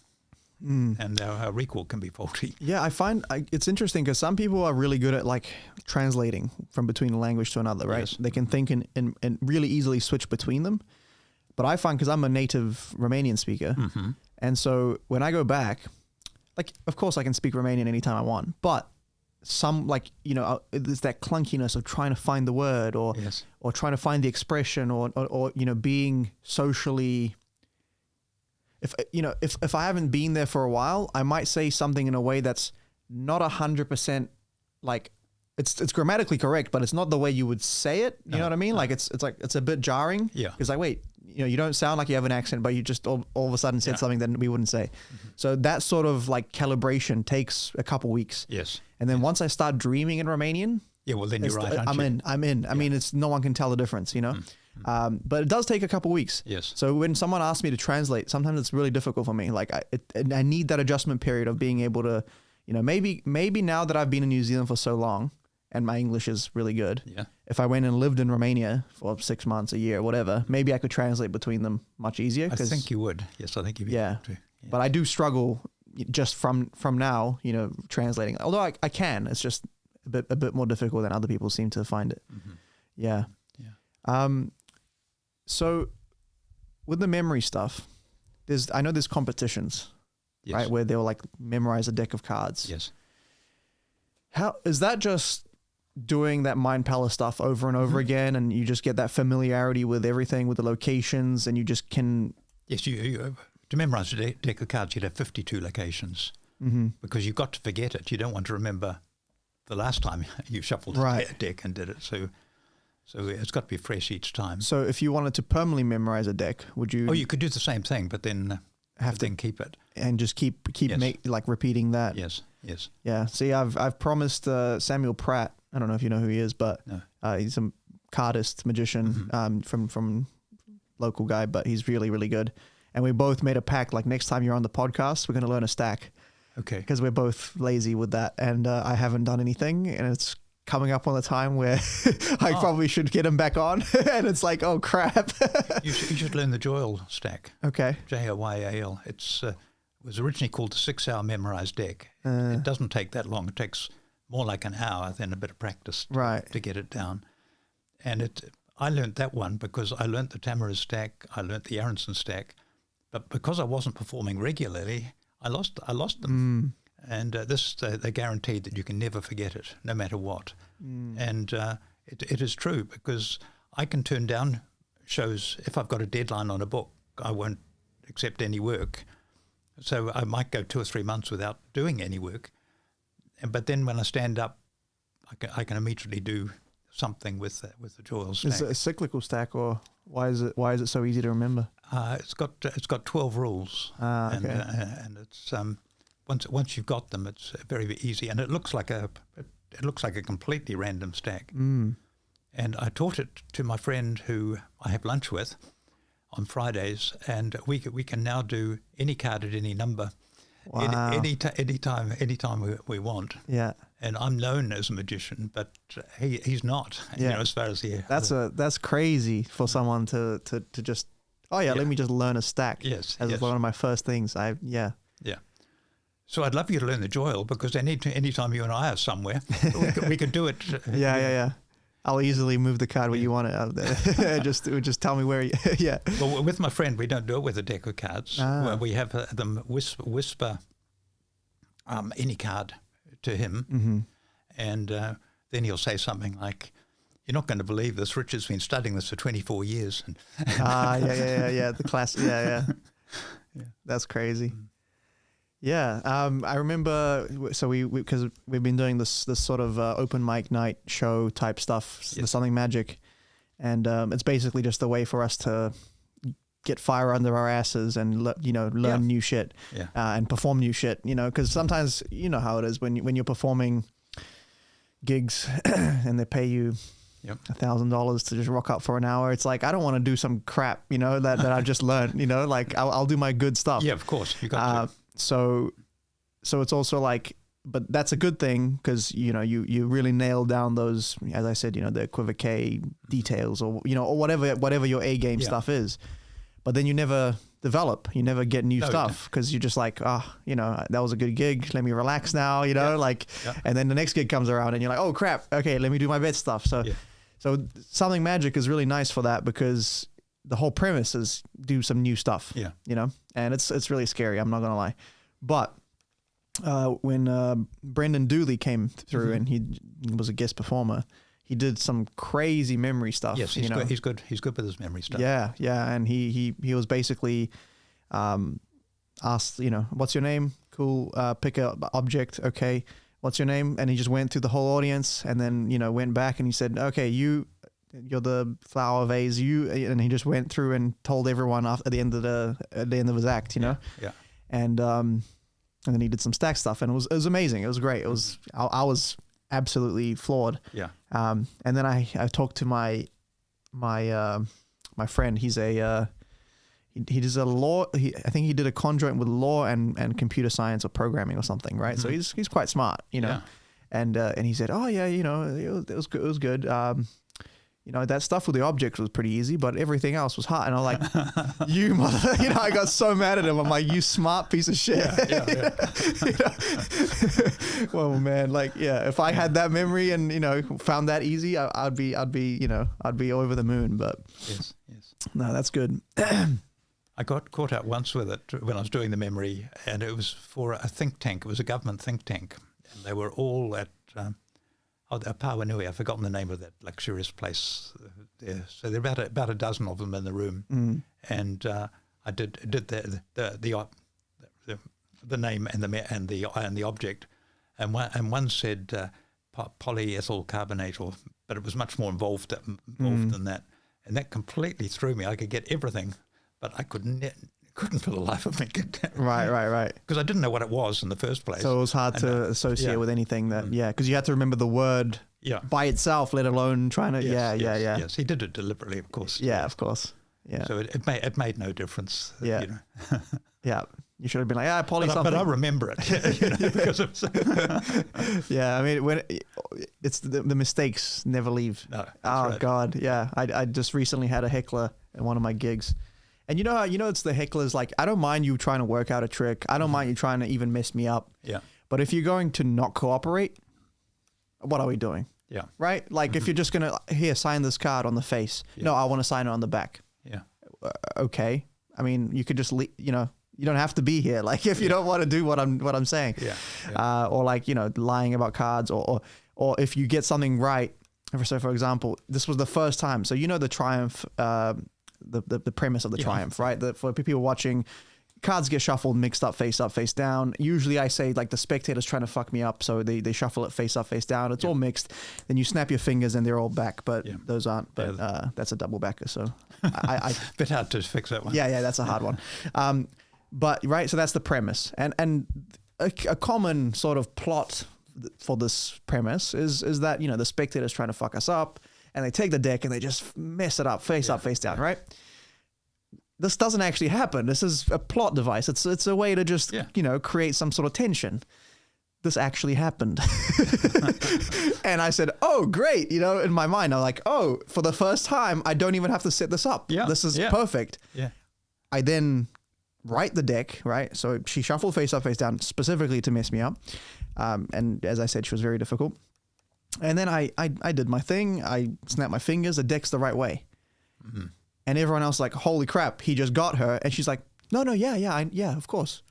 And our recall can be faulty. Yeah, I find it's interesting because some people are really good at like translating from between a language to another, right? Yes. They can think and really easily switch between them. But I find, because I'm a native Romanian speaker, and so when I go back, like, of course I can speak Romanian anytime I want, but some, like, there's that clunkiness of trying to find the word or trying to find the expression or being socially, if I haven't been there for a while, I might say something in a way that's not 100% like, it's grammatically correct, but it's not the way you would say it. You know what I mean? Like it's a bit jarring. Yeah. Because like, wait, you don't sound like you have an accent, but you just all of a sudden said something that we wouldn't say. So that sort of like calibration takes a couple weeks. Yes. And then once I start dreaming in Romanian, well then you're right. I'm in. I mean, it's no one can tell the difference, but it does take a couple weeks. Yes. So when someone asks me to translate, sometimes it's really difficult for me. Like I need that adjustment period of being able to, maybe now that I've been in New Zealand for so long and my English is really good. Yeah. If I went and lived in Romania for 6 months, a year, whatever, maybe I could translate between them much easier. I think you would. Yes, I think you'd be able to. Yeah. But I do struggle just from now, translating. Although I can, it's just a bit more difficult than other people seem to find it. Yeah. So with the memory stuff, I know there's competitions, right? Where they'll like memorize a deck of cards. Yes. How is that just doing that mind palace stuff over and over again, and you just get that familiarity with everything, with the locations, and you just can... Yes, you to memorize a deck of cards, you'd have 52 locations because you've got to forget it. You don't want to remember the last time you shuffled a deck and did it. So it's got to be fresh each time. So if you wanted to permanently memorize a deck, would you... Oh, you could do the same thing, but then keep it. And just keep repeating that. Yes. Yeah. See, I've promised Samuel Pratt, I don't know if you know who he is, but he's a cardist, magician from local guy, but he's really, really good. And we both made a pact, like next time you're on the podcast, we're going to learn a stack. Okay. Because we're both lazy with that. And I haven't done anything, and it's coming up on the time where I probably should get him back on. And it's like, oh crap. You should learn the Joyal stack. Okay. Joyal. It was originally called the 6-hour memorized deck. It doesn't take that long. It takes more like an hour than a bit of practice to get it down. And I learned that one because I learned the Tamariz stack, I learned the Aronson stack, but because I wasn't performing regularly, I lost them. And they guaranteed that you can never forget it, no matter what. And it is true, because I can turn down shows if I've got a deadline on a book. I won't accept any work. So I might go 2 or 3 months without doing any work. But then when I stand up, I can immediately do something with the Joyal stack. Is it a cyclical stack, or why is it so easy to remember? It's got 12 rules, okay. and it's once you've got them, it's very easy, and it looks like a completely random stack. And I taught it to my friend who I have lunch with on Fridays, and we can now do any card at any number. Wow. Anytime we want. Yeah. And I'm known as a magician, but he's not. Yeah. As far as that's crazy for someone to just let me just learn a stack. Yes. As one of my first things. Yeah. So I'd love you to learn the Joyal, because anytime you and I are somewhere, we could do it. Yeah. I'll easily move the card where you want it. Just tell me where. Yeah. Well, with my friend, we don't do it with a deck of cards. We have them whisper any card to him, and then he'll say something like, "You're not going to believe this. Richard's been studying this for 24 years." Yeah. The class. Yeah. That's crazy. Yeah, I remember. So because we've been doing this sort of open mic night show type stuff, the Something Magic, and it's basically just a way for us to get fire under our asses and learn new shit, and perform new shit. Because sometimes you know how it is when you're performing gigs and they pay you $1,000 to just rock up for an hour. It's like, I don't want to do some crap, that I've just learned. Like I'll do my good stuff. Yeah, of course, you got to. So it's also like, but that's a good thing, because you really nail down those, as I said, the equivoque details, or or whatever your A game stuff is. But then you never develop, you never get new stuff, because you're just like, that was a good gig, let me relax now, and then the next gig comes around and you're like, oh crap, okay, let me do my best stuff. So Something Magic is really nice for that, because the whole premise is do some new stuff, and it's really scary. I'm not going to lie. But when Brendan Dooley came through and he was a guest performer, he did some crazy memory stuff. Yes, he's good. He's good with his memory stuff. Yeah. And he was basically asked, what's your name? Cool. Pick a object. Okay. What's your name? And he just went through the whole audience, and then, went back and he said, okay, you're the flower vase, and he just went through and told everyone at the end of his act, and then he did some stack stuff, and it was amazing. It was great. It was I was absolutely floored. Yeah. And then I talked to my friend. He's he does a law. I think he did a conjoint with law and computer science or programming or something, right? So he's quite smart, And he said, oh yeah, it was good. It was good. That stuff with the objects was pretty easy, but everything else was hard. And I'm like, you mother, I got so mad at him. I'm like, you smart piece of shit. Yeah. Well, man, if I had that memory and, found that easy, I'd be over the moon, but yes. No, that's good. I got caught out once with it when I was doing the memory, and it was for a think tank. It was a government think tank, and they were all at Pawanui. I've forgotten the name of that luxurious place there. So there are about a dozen of them in the room, and I did the name and the object, and one said polyethyl carbonate, but it was much more involved than that, and that completely threw me. I could get everything, but I couldn't for the life of me get down. Right. Because I didn't know what it was in the first place. So it was hard to associate with anything that, because you had to remember the word by itself, let alone trying to, Yes, he did it deliberately, of course. Yeah, of course. Yeah. So it made no difference. Yeah. You know. Yeah. You should have been like, poly something. But I remember it, you know, because of yeah, I mean, when it's the mistakes never leave. No, oh right. God, yeah. I just recently had a heckler at one of my gigs, and you know how it's the hecklers like, I don't mind you trying to work out a trick. I don't mind you trying to even mess me up. Yeah. But if you're going to not cooperate, what are we doing? Yeah. Right. Like if you're just gonna sign this card on the face. Yeah. No, I want to sign it on the back. Yeah. Okay. I mean, you could just you don't have to be here. Like if you don't want to do what I'm saying, or like, lying about cards or if you get something right. So for example, this was the first time. So, the Triumph, the premise of the Triumph, right? For people watching, cards get shuffled, mixed up, face down. Usually I say like the spectator's trying to fuck me up. So they shuffle it face up, face down. It's all mixed. Then you snap your fingers and they're all back, but those aren't, but that's a double backer. So I bit hard to fix that one. Yeah. That's a hard one. But right, so that's the premise, and a common sort of plot for this premise is that the spectator's trying to fuck us up, and they take the deck and they just mess it up, face up, face down, right? This doesn't actually happen. This is a plot device. It's a way to just create some sort of tension. This actually happened, and I said, "Oh, great!" In my mind, I'm like, "Oh, for the first time, I don't even have to set this up. Yeah, this is perfect." Yeah. I then write the deck, right? So she shuffled face up, face down specifically to mess me up. And as I said, she was very difficult. And then I did my thing. I snapped my fingers. The deck's the right way. Mm-hmm. And everyone else like, holy crap, he just got her. And she's like, no, yeah, of course.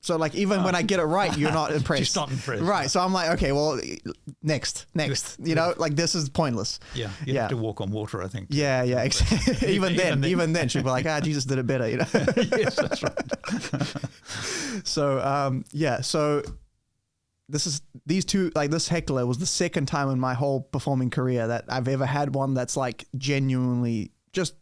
So like, even when I get it right, you're not impressed. She's not impressed. Right. So I'm like, okay, well, next, like this is pointless. Yeah. You have to walk on water, I think. Yeah. even then she'd be like, Jesus did it better, Yes, that's right. So, so these two, like this heckler was the second time in my whole performing career that I've ever had one that's like genuinely just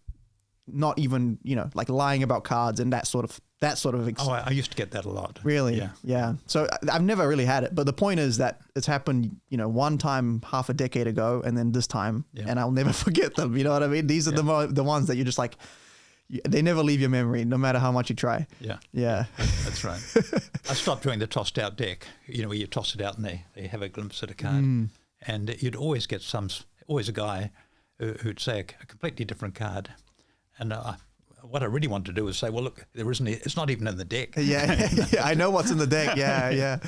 not even, like lying about cards and that sort of I used to get that a lot. Really? Yeah. So I've never really had it, but the point is that it's happened, one time half a decade ago, and then this time, and I'll never forget them. You know what I mean? These are the ones that you're just like, they never leave your memory, no matter how much you try. Yeah. That's right. I stopped doing the tossed out deck, where you toss it out and they have a glimpse at a card, and you'd always get always a guy who'd say a completely different card, and what I really want to do is say, well, look, it's not even in the deck. Yeah, I know what's in the deck. Yeah.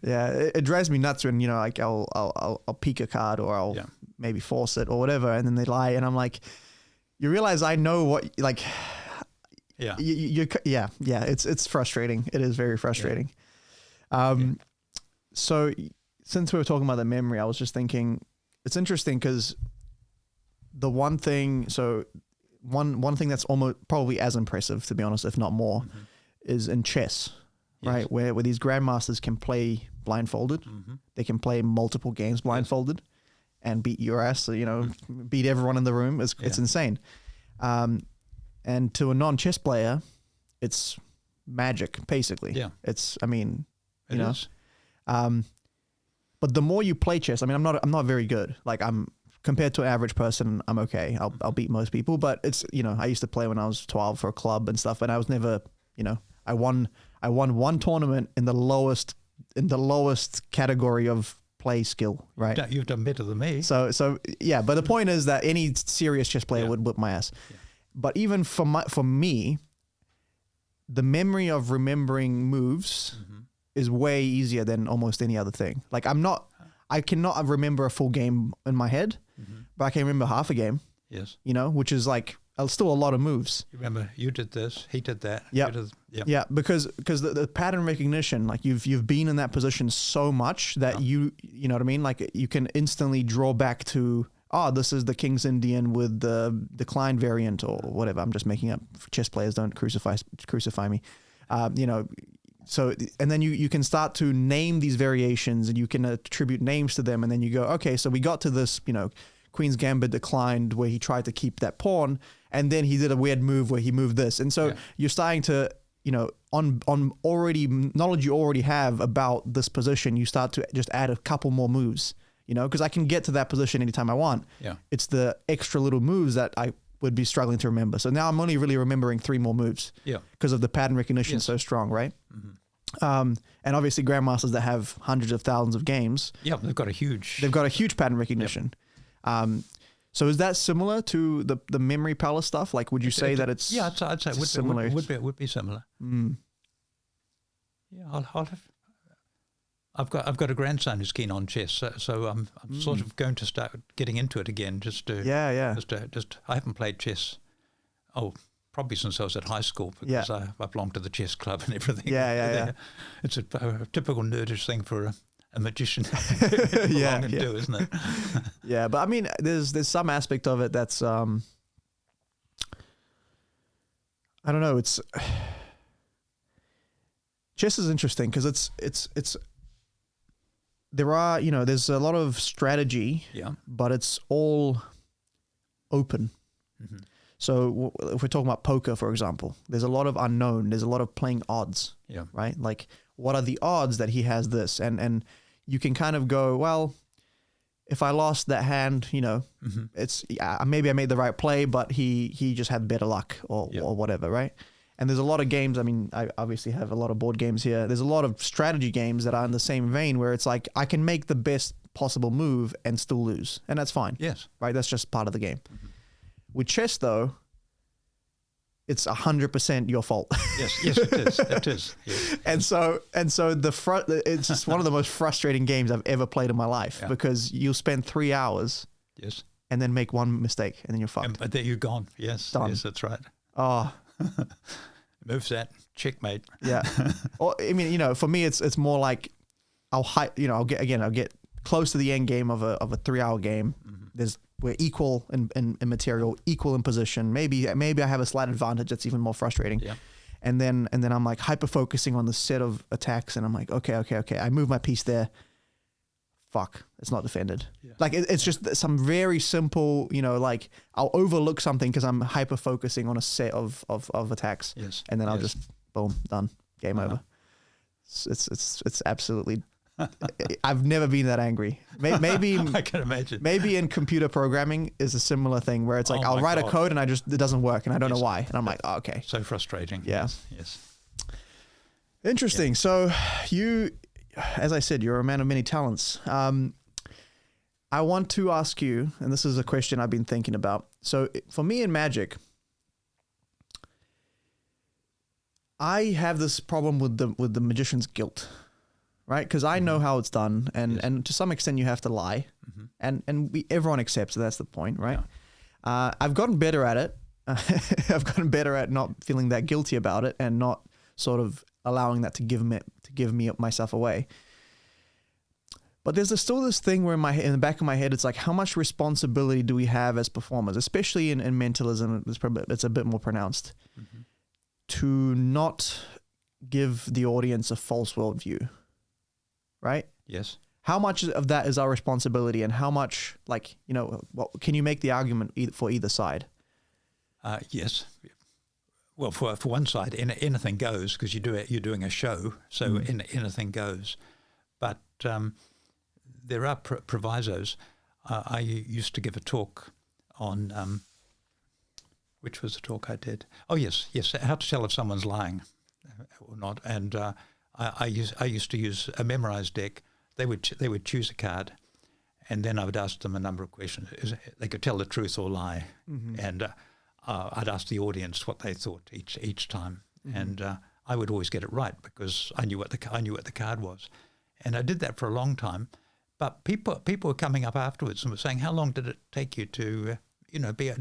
It drives me nuts when, like I'll peek a card or I'll maybe force it or whatever. And then they lie. And I'm like, you realize I know what, like, it's frustrating. It is very frustrating. So since we were talking about the memory, I was just thinking it's interesting because the one thing that's almost probably as impressive, to be honest, if not more, is in chess, right? Where these grandmasters can play blindfolded. They can play multiple games blindfolded and beat your ass, beat everyone in the room. It's insane. And to a non-chess player, it's magic, basically. Yeah. It's, you know. But the more you play chess, I'm not very good. Like compared to an average person, I'm okay. I'll beat most people, but it's, I used to play when I was 12 for a club and stuff, and I was never, I won one tournament in the lowest category of play skill, right? You've done better than me. So yeah, but the point is that any serious chess player would whip my ass. Yeah. But even for me, the memory of remembering moves is way easier than almost any other thing. Like I cannot remember a full game in my head, but I can remember half a game. Yes. Which is like still a lot of moves. You remember, you did this, he did that. Yeah. Yeah, because the pattern recognition, like you've been in that position so much that you know what I mean? Like you can instantly draw back to, this is the King's Indian with the decline variant or whatever. I'm just making up. Chess players, don't crucify me. So, and then you can start to name these variations and you can attribute names to them. And then you go, okay, so we got to this, Queen's Gambit declined where he tried to keep that pawn. And then he did a weird move where he moved this. And so you're starting to, on already knowledge you already have about this position, you start to just add a couple more moves, because I can get to that position anytime I want. Yeah. It's the extra little moves that I would be struggling to remember. So now I'm only really remembering 3 more moves. Yeah. Because of the pattern recognition so strong, right? Mm-hmm. And obviously grandmasters that have hundreds of thousands of games. Yeah, they've got a huge pattern recognition. Yep. So is that similar to the memory palace stuff? Like, would you say that it's I'd say similar? It would be similar. Mm. Yeah, I've got a grandson who's keen on chess, so I'm sort of going to start getting into it again. I haven't played chess. Probably since I was at high school, because I belonged to the chess club and everything. Yeah. It's a typical nerdish thing for a magician to belong and do, isn't it? Yeah, but I mean, there's some aspect of it that's I don't know. It's chess is interesting because it's there are, there's a lot of strategy, but it's all open. Mm-hmm. So if we're talking about poker, for example, there's a lot of unknown. There's a lot of playing odds, right? Like, what are the odds that he has this? And you can kind of go, well, if I lost that hand, it's maybe I made the right play, but he just had better luck or whatever, right? And there's a lot of games. I mean, I obviously have a lot of board games here. There's a lot of strategy games that are in the same vein where it's like I can make the best possible move and still lose, and that's fine. Yes, right. That's just part of the game. Mm-hmm. With chess, though, it's 100% your fault. Yes, it is. It is. Yes. And so it's just one of the most frustrating games I've ever played in my life because you'll spend 3 hours, and then make one mistake, and then you're fucked. But there you're gone. Yes, done. Yes, that's right. Oh, moves that checkmate. Yeah. Or I mean, for me, it's more like I'll get close to the end game of a 3-hour game. Mm-hmm. We're equal in material, equal in position. Maybe I have a slight advantage that's even more frustrating. Yeah. And then I'm like hyper focusing on the set of attacks, and I'm like, okay. I move my piece there. Fuck, it's not defended. Yeah. Like it's just some very simple, like I'll overlook something because I'm hyper focusing on a set of attacks. Yes. And then I'll just boom, done, game over. It's absolutely. I've never been that angry. Maybe I can imagine. Maybe in computer programming is a similar thing where it's like I'll write a code and it doesn't work and I don't know why, and I'm like, oh, okay. So frustrating. Yeah. Yes. Interesting. Yeah. So you, as I said, you're a man of many talents. I want to ask you, and this is a question I've been thinking about. So for me in magic, I have this problem with the magician's guilt. Right, because I know how it's done, and to some extent you have to lie, and everyone accepts that. That's the point, right? Yeah. I've gotten better at it. I've gotten better at not feeling that guilty about it, and not sort of allowing that to give me myself away. But there's still this thing where in the back of my head, it's like, how much responsibility do we have as performers, especially in mentalism? It's a bit more pronounced, to not give the audience a false worldview. Right? Yes. How much of that is our responsibility, and how much, can you make the argument for either side? Yes. Well, for one side, anything goes, because you're doing a show, so anything goes. But there are provisos. I used to give a talk on, which was the talk I did? Oh, yes, how to tell if someone's lying or not, and I used to use a memorized deck. They would choose a card, and then I would ask them a number of questions. They could tell the truth or lie, and I'd ask the audience what they thought each time, and I would always get it right because I knew what the card was, and I did that for a long time. But people were coming up afterwards and were saying, "How long did it take you to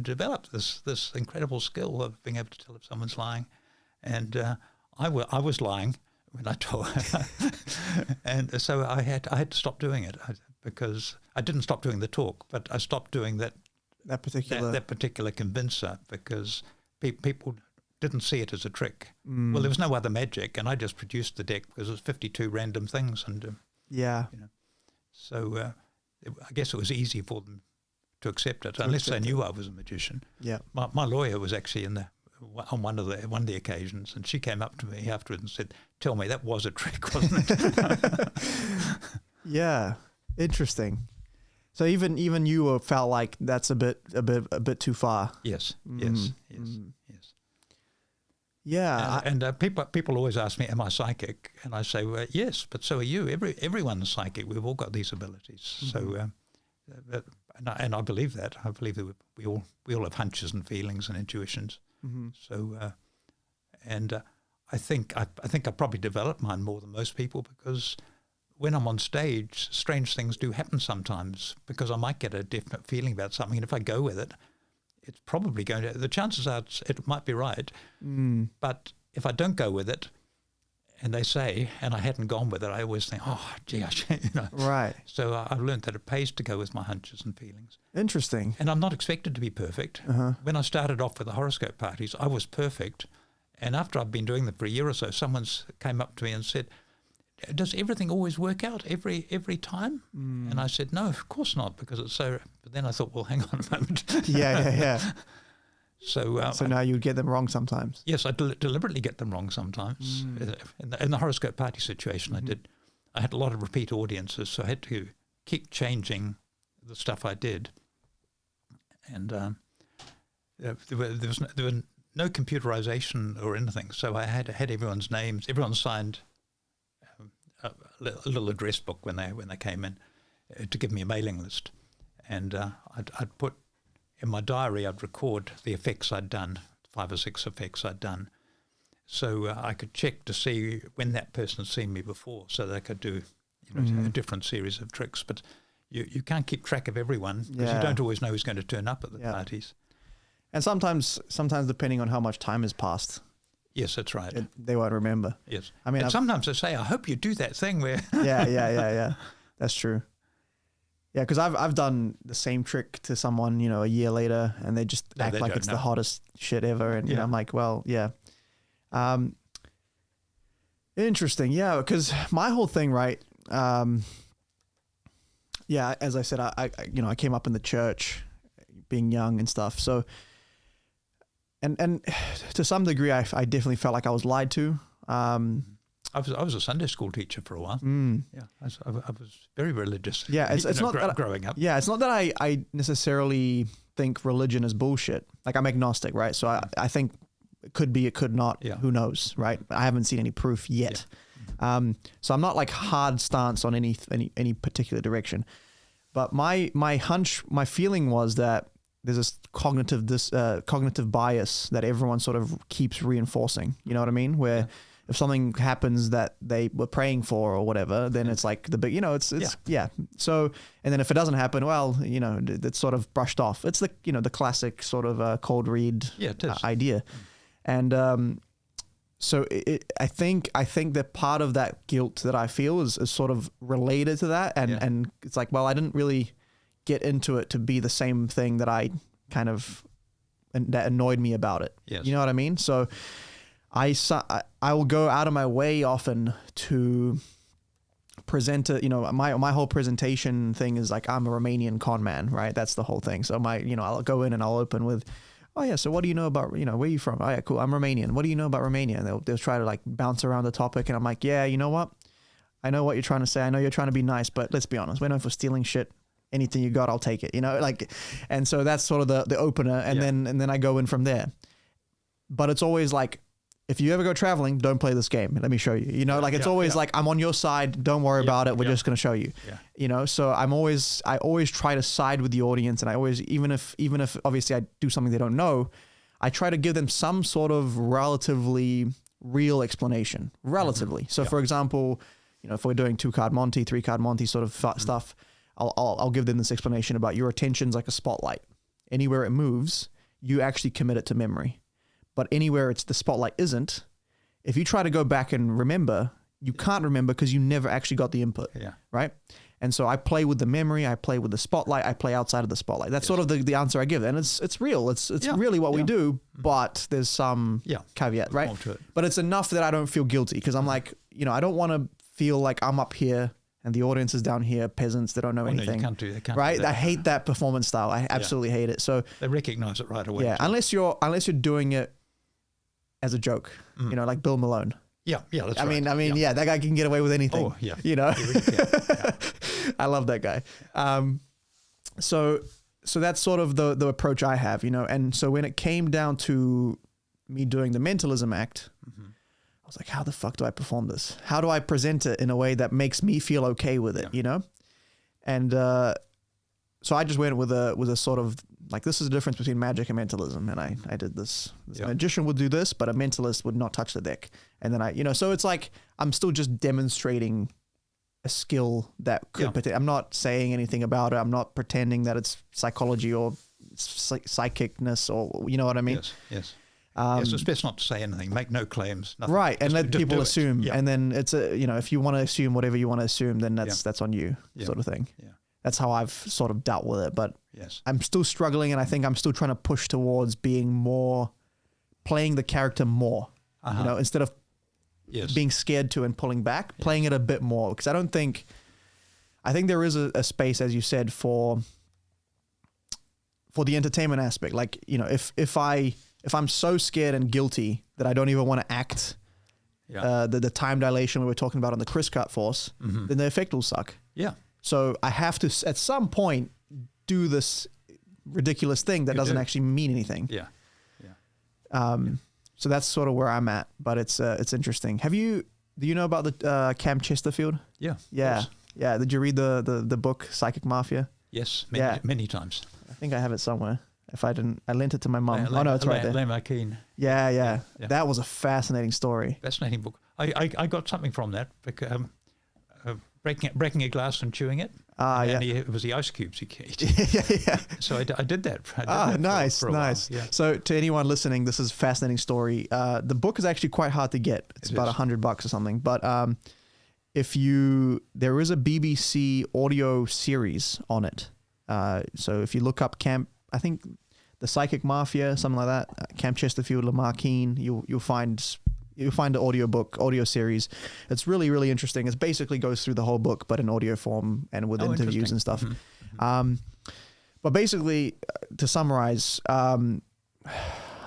develop this incredible skill of being able to tell if someone's lying?" And I was lying when I told her. And so I had to stop doing it because I didn't stop doing the talk, but I stopped doing that particular convincer because people didn't see it as a trick. Well, there was no other magic, and I just produced the deck because it was 52 random things, and so I guess it was easy for them to accept it, unless they knew I was a magician. Yeah, my lawyer was actually on one of the occasions, and she came up to me afterwards and said, "Tell me, that was a trick, wasn't it?" Yeah, interesting. So even you felt like that's a bit too far. Yes. Yeah. And people always ask me, am I psychic? And I say, well, yes, but so are you. Everyone's psychic. We've all got these abilities. So, and I believe that. I believe that we all have hunches and feelings and intuitions. So, I think I probably developed mine more than most people, because when I'm on stage, strange things do happen sometimes, because I might get a definite feeling about something, and if I go with it, it's probably going to, the chances are it might be right. But if I don't go with it, and they say, and I hadn't gone with it, I always think, oh, gee, Right. So I've learned that it pays to go with my hunches and feelings. Interesting. And I'm not expected to be perfect. When I started off with the horoscope parties, I was perfect. And after I've been doing them for a year or so, someone came up to me and said, does everything always work out every time? And I said, no, of course not, because it's so. But then I thought, well, hang on a moment. Yeah. So now you get them wrong sometimes. Yes, I deliberately get them wrong sometimes. In the horoscope party situation, I had a lot of repeat audiences, so I had to keep changing the stuff I did. And there was no computerization or anything, so I had everyone's names. Everyone signed a little address book when they came in to give me a mailing list, and I'd put in my diary, I'd record the effects I'd done, 5 or 6 effects I'd done, so I could check to see when that person had seen me before, so they could do a different series of tricks. But you can't keep track of everyone, because you don't always know who's going to turn up at the parties. And sometimes depending on how much time has passed. Yes, that's right. They won't remember. Yes. I mean, and sometimes they say, I hope you do that thing where... Yeah. That's true. Yeah, because I've done the same trick to someone, a year later, and they just act like it's the hottest shit ever. And I'm like, well, yeah. Interesting. Yeah, because my whole thing, right? As I said, I came up in the church being young and stuff. So... And to some degree, I definitely felt like I was lied to. I was a Sunday school teacher for a while. Yeah, I was very religious. Yeah, it's not that growing up. Yeah, it's not that I necessarily think religion is bullshit. Like, I'm agnostic, right? So I think it could be, it could not. Yeah. Who knows, right? I haven't seen any proof yet. Yeah. So I'm not like hard stance on any particular direction. But my hunch, my feeling was that there's this cognitive bias that everyone sort of keeps reinforcing. You know what I mean? Where if something happens that they were praying for or whatever, then it's like the big, So, and then if it doesn't happen, well, it's sort of brushed off. It's the classic sort of cold read idea. And so I think that part of that guilt that I feel is sort of related to that. And it's like, well, I didn't really get into it to be the same thing that I kind of, that annoyed me about it. Yes. You know what I mean? So I will go out of my way often to present it. My whole presentation thing is like, I'm a Romanian con man, right? That's the whole thing. So I'll go in and I'll open with, oh yeah, so what do you know about, where are you from? Oh yeah, cool. I'm Romanian. What do you know about Romania? And they'll try to like bounce around the topic. And I'm like, yeah, you know what? I know what you're trying to say. I know you're trying to be nice, but let's be honest. We're known for stealing shit. Anything you got, I'll take it, and so that's sort of the opener. And then I go in from there, but it's always like, if you ever go traveling, don't play this game. Let me show you, it's always like, I'm on your side. Don't worry about it. We're just going to show you, so I always try to side with the audience. And I always, even if obviously I do something they don't know, I try to give them some sort of relatively real explanation, relatively. So for example, if we're doing 2-card Monty, 3-card Monty sort of stuff, I'll give them this explanation about your attention's like a spotlight. Anywhere it moves, you actually commit it to memory. But anywhere the spotlight isn't, if you try to go back and remember, you can't remember because you never actually got the input, right? And so I play with the memory, I play with the spotlight, I play outside of the spotlight. That's sort of the answer I give. And it's real. It's really what we do, but there's some caveat, right? But it's enough that I don't feel guilty, because I'm like, I don't want to feel like I'm up here and the audience is down here, peasants that don't know anything. No, you can't right? Do that. I hate that performance style. I absolutely hate it. So they recognize it right away. Yeah, unless you're doing it as a joke, like Bill Malone. Yeah, that's I right. mean, that guy can get away with anything. Oh, yeah. I love that guy. So that's sort of the approach I have, you know. And so when it came down to me doing the Mentalism act, I was like, how the fuck do I perform this? How do I present it in a way that makes me feel okay with it, you know? And so I just went with a sort of like, this is the difference between magic and mentalism. And I did this. A magician would do this, but a mentalist would not touch the deck. And then you know, so it's like I'm still just demonstrating a skill that could, I'm not saying anything about it. I'm not pretending that it's psychology or psychicness or, you know what I mean? Yes. Yes, it's best not to say anything, make no claims. Nothing. Right, and let people assume. Yeah. And then it's you know, if you want to assume whatever you want to assume, then that's on you, sort of thing. Yeah. That's how I've sort of dealt with it. But I'm still struggling, and I think I'm still trying to push towards being more, playing the character more, you know, instead of being scared to and pulling back, playing it a bit more. Because I think there is a space, as you said, for the entertainment aspect. Like, you know, if I'm so scared and guilty that I don't even want to act the time dilation we were talking about on the Chris Cut Force, then the effect will suck. Yeah. So I have to, at some point, do this ridiculous thing that doesn't actually mean anything. Yeah. So that's sort of where I'm at, but it's interesting. Do you know about the Camp Chesterfield? Yeah. Did you read the book Psychic Mafia? Yes, many times. I think I have it somewhere. If I didn't, I lent it to my mum. Oh no, it's right there. Marquine. Yeah. That was a fascinating story. Fascinating book. I got something from that. Breaking a glass and chewing it. And it was the ice cubes he ate. Yeah. So I did that. Nice. Yeah. So to anyone listening, this is a fascinating story. The book is actually quite hard to get. It's about $100 or something. But there is a BBC audio series on it. So if you look up I think the Psychic Mafia, something like that, Camp Chesterfield, Lamarckine, you'll find the audio series. It's really, really interesting. It basically goes through the whole book, but in audio form and with interviews and stuff. But basically, to summarize, I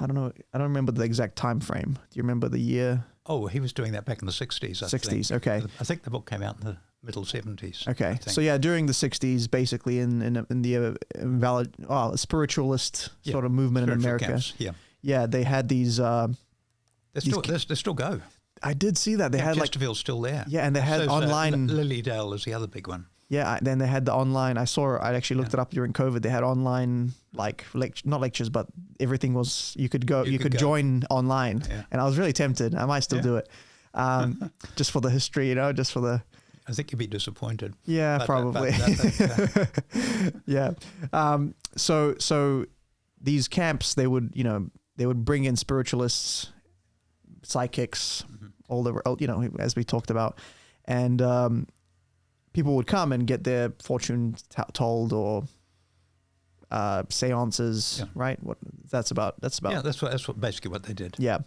don't remember the exact time frame. Do you remember the year? Oh, he was doing that back in the 60s. 60s, okay. I think the book came out in the middle 70s. Okay, so yeah, during the 60s, basically in the spiritualist sort of movement in America. Camps, yeah, they had these. They still go. I did see that they had Chesterfield's still there. Yeah, and they had online. Lilydale is the other big one. Yeah, then they had the online. I actually looked it up during COVID. They had online, not lectures, but everything was, you could join online. Yeah. And I was really tempted. I might still do it. Just for the history, you know, just for the. I think you'd be disappointed. Yeah, probably. Yeah. So these camps, they would bring in spiritualists, psychics, all the, you know, as we talked about, and people would come and get their fortune told or seances, right? That's about. Yeah, that's what basically what they did. Yeah,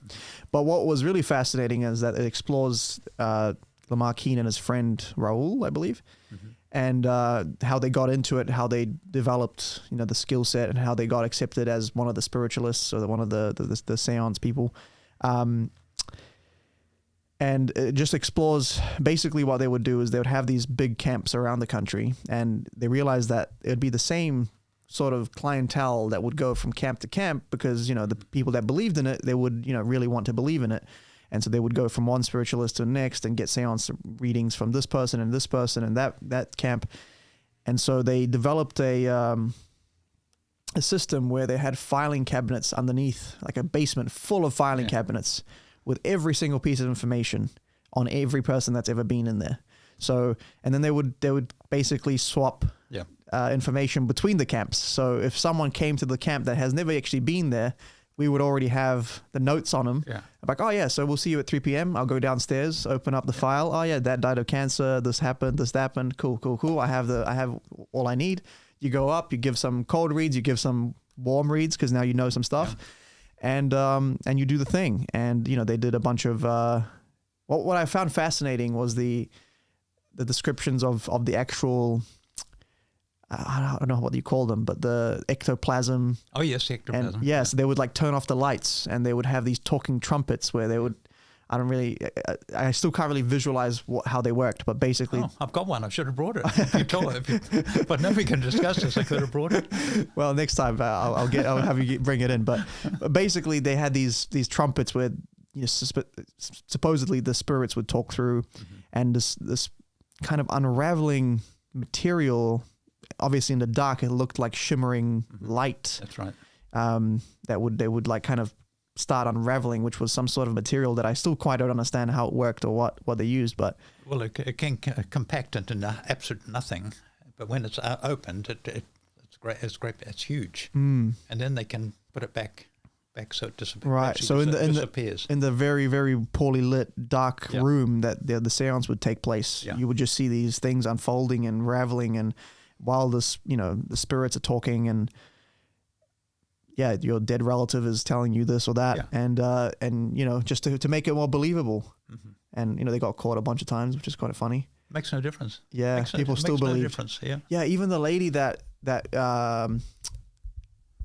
but what was really fascinating is that it explores Lamarckine and his friend Raoul, I believe, and how they got into it, how they developed, you know, the skill set, and how they got accepted as one of the spiritualists or one of the seance people. And it just explores basically what they would do is they would have these big camps around the country, and they realized that it would be the same sort of clientele that would go from camp to camp because, you know, the people that believed in it, they would, you know, really want to believe in it. And so they would go from one spiritualist to the next and get seance readings from this person and that camp. And so they developed a system where they had filing cabinets underneath, like a basement full of filing cabinets with every single piece of information on every person that's ever been in there. So, and then they would basically swap information between the camps. So if someone came to the camp that has never actually been there, we would already have the notes on them. Yeah. Like, oh yeah, so we'll see you at 3 p.m. I'll go downstairs, open up the file. Oh yeah, that died of cancer. This happened. Cool. I have all I need. You go up, you give some cold reads, you give some warm reads because now you know some stuff. Yeah. And you do the thing. And, you know, they did a bunch of, what I found fascinating was the descriptions of the actual, I don't know what you call them, but the ectoplasm. Oh yes, ectoplasm. And yes, they would like turn off the lights and they would have these talking trumpets where they would, I don't really, I still can't really visualize how they worked, but basically. Oh, I've got one. I should have brought it. If you told, but now we can discuss this. I could have brought it. Well, next time I'll have you bring it in. But basically, they had these trumpets where supposedly the spirits would talk through, and this kind of unraveling material. Obviously, in the dark, it looked like shimmering light. That's right. They would like kind of start unraveling, which was some sort of material that I still quite don't understand how it worked or what they used. But well, it can compact into absolute nothing, but when it's opened, it's great. It's huge, and then they can put it back so it disappears. Right. So disappears. in the very, very poorly lit dark room that the seance would take place, you would just see these things unfolding and raveling, and while the spirits are talking, and your dead relative is telling you this or that, and just to make it more believable. And they got caught a bunch of times, which is kind of funny. Makes no difference. Yeah, people still believe. No difference. Yeah. Yeah, even the lady that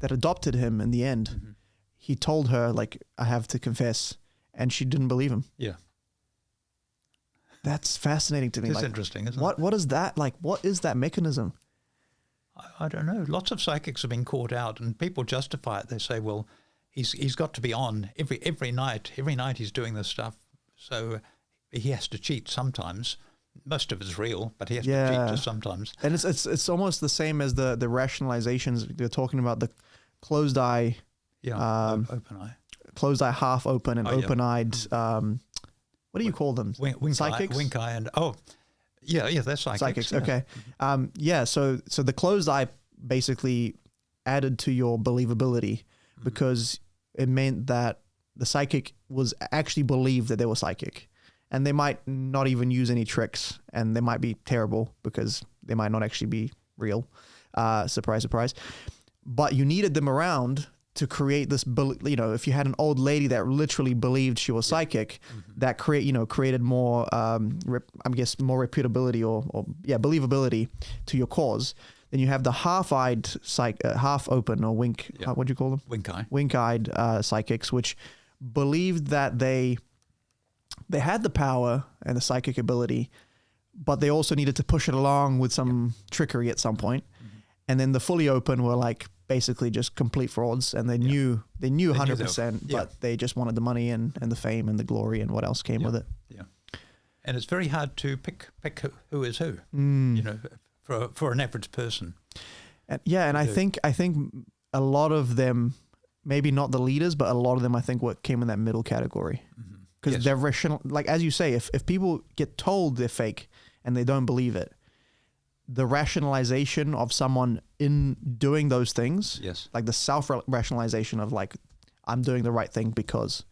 adopted him in the end, he told her, like, I have to confess, and she didn't believe him. Yeah. That's fascinating to me. It's interesting, isn't it? What is that? Like, what is that mechanism? I don't know. Lots of psychics have been caught out, and people justify it. They say, well, he's got to be on every night. Every night he's doing this stuff, so he has to cheat sometimes. Most of it's real, but he has to cheat just sometimes. And it's almost the same as the rationalizations. They're talking about the closed eye. Yeah, open eye. Closed eye, half open, and open-eyed. What do you call them? Psychics? Wink eye, and they're psychics. Psychics, okay. So the closed eye basically added to your believability because it meant that the psychic was actually believed that they were psychic. And they might not even use any tricks, and they might be terrible because they might not actually be real. Surprise, surprise. But you needed them around to create this, if you had an old lady that literally believed she was psychic, that created more, more reputability or believability to your cause. Then you have the half-eyed, half open or wink. Yeah. What do you call them? Wink eye. Wink-eyed psychics, which believed that they had the power and the psychic ability, but they also needed to push it along with some trickery at some point. And then the fully open were like basically just complete frauds, and they knew 100%, but they just wanted the money and the fame and the glory and what else came with it. Yeah. And it's very hard to pick who is who, for an average person. And I think a lot of them, maybe not the leaders, but a lot of them, I think, what came in that middle category. Because they're rational, like as you say, if people get told they're fake and they don't believe it, the rationalization of someone in doing those things, like the self-rationalization of like, I'm doing the right thing because,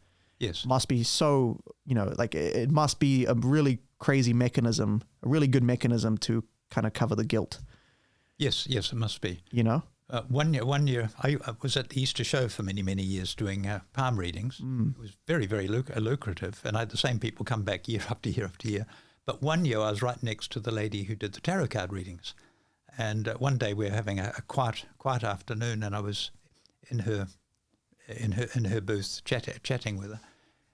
must be so, like it must be a really crazy mechanism, a really good mechanism to kind of cover the guilt. Yes, it must be. One year, I was at the Easter show for many, many years doing palm readings. It was very, very lucrative, and I had the same people come back year after year after year. But one year I was right next to the lady who did the tarot card readings, and one day we were having a quiet afternoon, and I was in her booth chatting with her,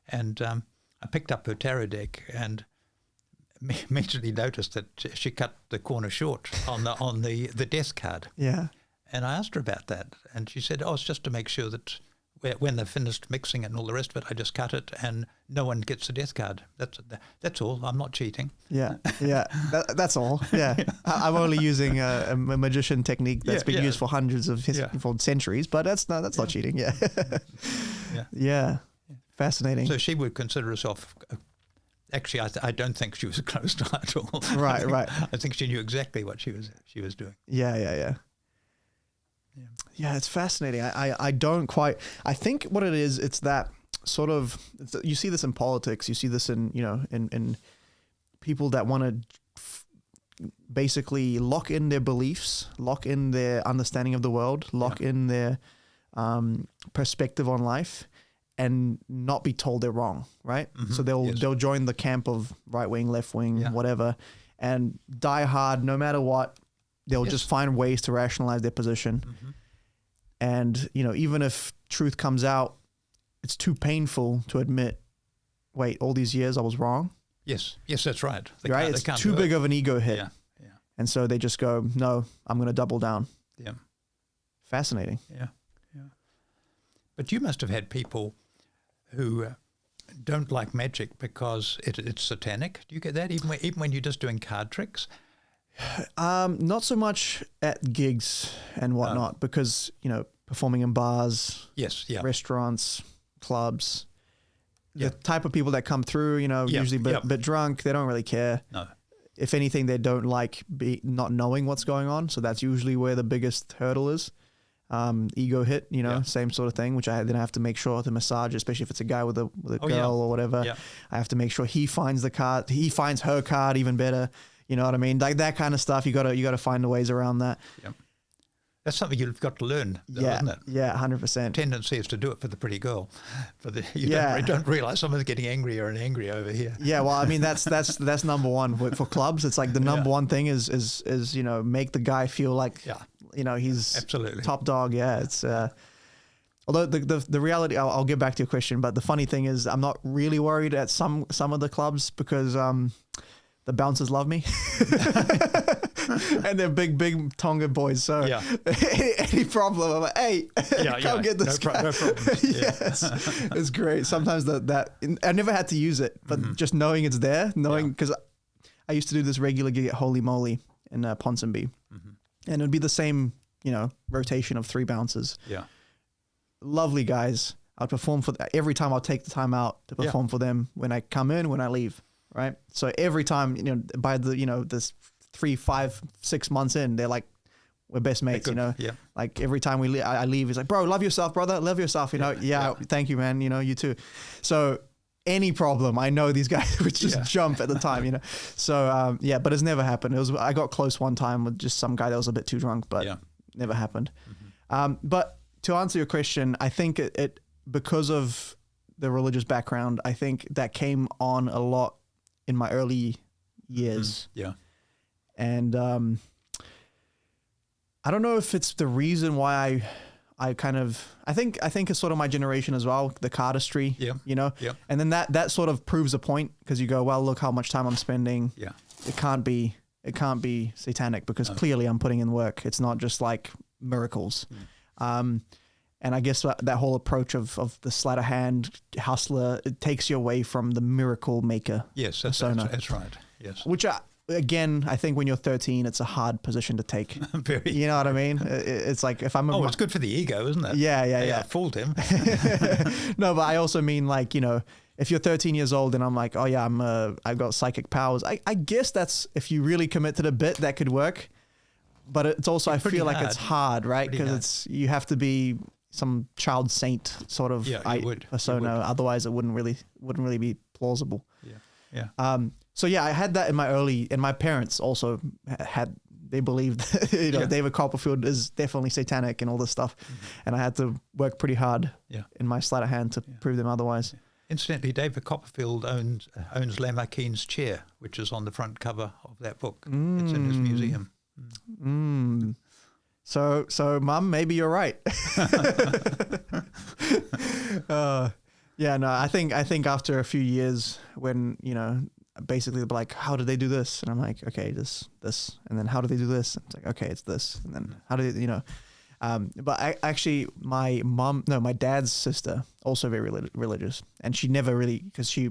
and I picked up her tarot deck and immediately noticed that she cut the corner short on the death card. Yeah. And I asked her about that, and she said, it's just to make sure that when they've finished mixing it and all the rest of it, I just cut it and no one gets the death card. That's all. I'm not cheating. Yeah, that's all. Yeah. I'm only using a magician technique that's been used for hundreds of for centuries, but that's not cheating. Yeah. Yeah. Fascinating. So she would consider herself... Actually, I don't think she was a closed eye at all. Right. I think she knew exactly what she was doing. Yeah. Yeah, it's fascinating. I don't quite. I think what it is, it's that sort of. You see this in politics. You see this in in people that want to basically lock in their beliefs, lock in their understanding of the world, lock in their perspective on life, and not be told they're wrong. Right. So they'll join the camp of right wing, left wing, whatever, and die hard no matter what. They'll just find ways to rationalize their position. And, even if truth comes out, it's too painful to admit wait, all these years I was wrong. Yes, that's right. Right? It's too big of an ego hit. Yeah. And so they just go, no, I'm going to double down. Yeah. Fascinating. Yeah. But you must have had people who don't like magic because it's satanic. Do you get that? Even when you're just doing card tricks? Not so much at gigs and whatnot, because, performing in bars, restaurants, clubs, the type of people that come through, usually a bit drunk, they don't really care. No. If anything, they don't like not knowing what's going on. So that's usually where the biggest hurdle is. Ego hit, same sort of thing, which I then have to make sure to massage, especially if it's a guy with a girl or whatever. Yeah. I have to make sure he finds the card, he finds her card even better. You know what I mean? Like that kind of stuff. You gotta find the ways around that. Yeah. That's something you've got to learn, isn't it? Yeah, 100%. Tendency is to do it for the pretty girl. You don't realize someone's getting angrier and angrier over here. Yeah, well, I mean, that's number one for clubs. It's like the number one thing is make the guy feel like he's absolutely top dog. Yeah, it's although the reality, I'll get back to your question, but the funny thing is I'm not really worried at some of the clubs because the bouncers love me. And they're big Tonga boys. So any problem, I'm like, hey, come get this guy. No problem. It's great. Sometimes I never had to use it, but just knowing it's there, because I used to do this regular gig at Holy Moly in Ponsonby, and it'd be the same, rotation of 3 bouncers. Yeah. Lovely guys. I'd perform every time. I'll take the time out to perform for them when I come in, when I leave. Right. So every time, by this 3, 5, 6 months in, they're like, we're best mates, like every time I leave, he's like, bro, love yourself, brother. Love yourself. Thank you, man. You too. So any problem, I know these guys would just jump at the time, So, but it's never happened. I got close one time with just some guy that was a bit too drunk, but never happened. But to answer your question, I think it because of the religious background, I think that came on a lot in my early years. And I don't know if it's the reason why I think it's sort of my generation as well, the cardistry, and then that sort of proves a point, because you go, well, look how much time I'm spending. It can't be satanic, because clearly I'm putting in work. It's not just like miracles. And I guess that whole approach of the sleight of hand hustler, it takes you away from the miracle maker. Yes, that's right. Yes. Which again, I think when you're 13, it's a hard position to take. Very. You know what I mean? It's like if I'm it's good for the ego, isn't it? Yeah. I fooled him. No, but I also mean, like, if you're 13 years old and I'm like, oh yeah, I've got psychic powers. I guess that's, if you really commit to the bit, that could work. But it's also, I feel like it's hard, right? Because you have to be some child saint sort of persona. Otherwise, it wouldn't really be plausible. Yeah. So I had that and my parents also they believed, David Copperfield is definitely satanic and all this stuff. And I had to work pretty hard in my sleight of hand to prove them otherwise. Incidentally, David Copperfield owns Lamarckine's chair, which is on the front cover of that book. It's in his museum. So Mum, maybe you're right. I think after a few years, when basically they're like, how did they do this? And I'm like, okay, this, and then how do they do this? And it's like, okay, it's this, and then how do they, but my dad's sister, also very religious, and she never really, because she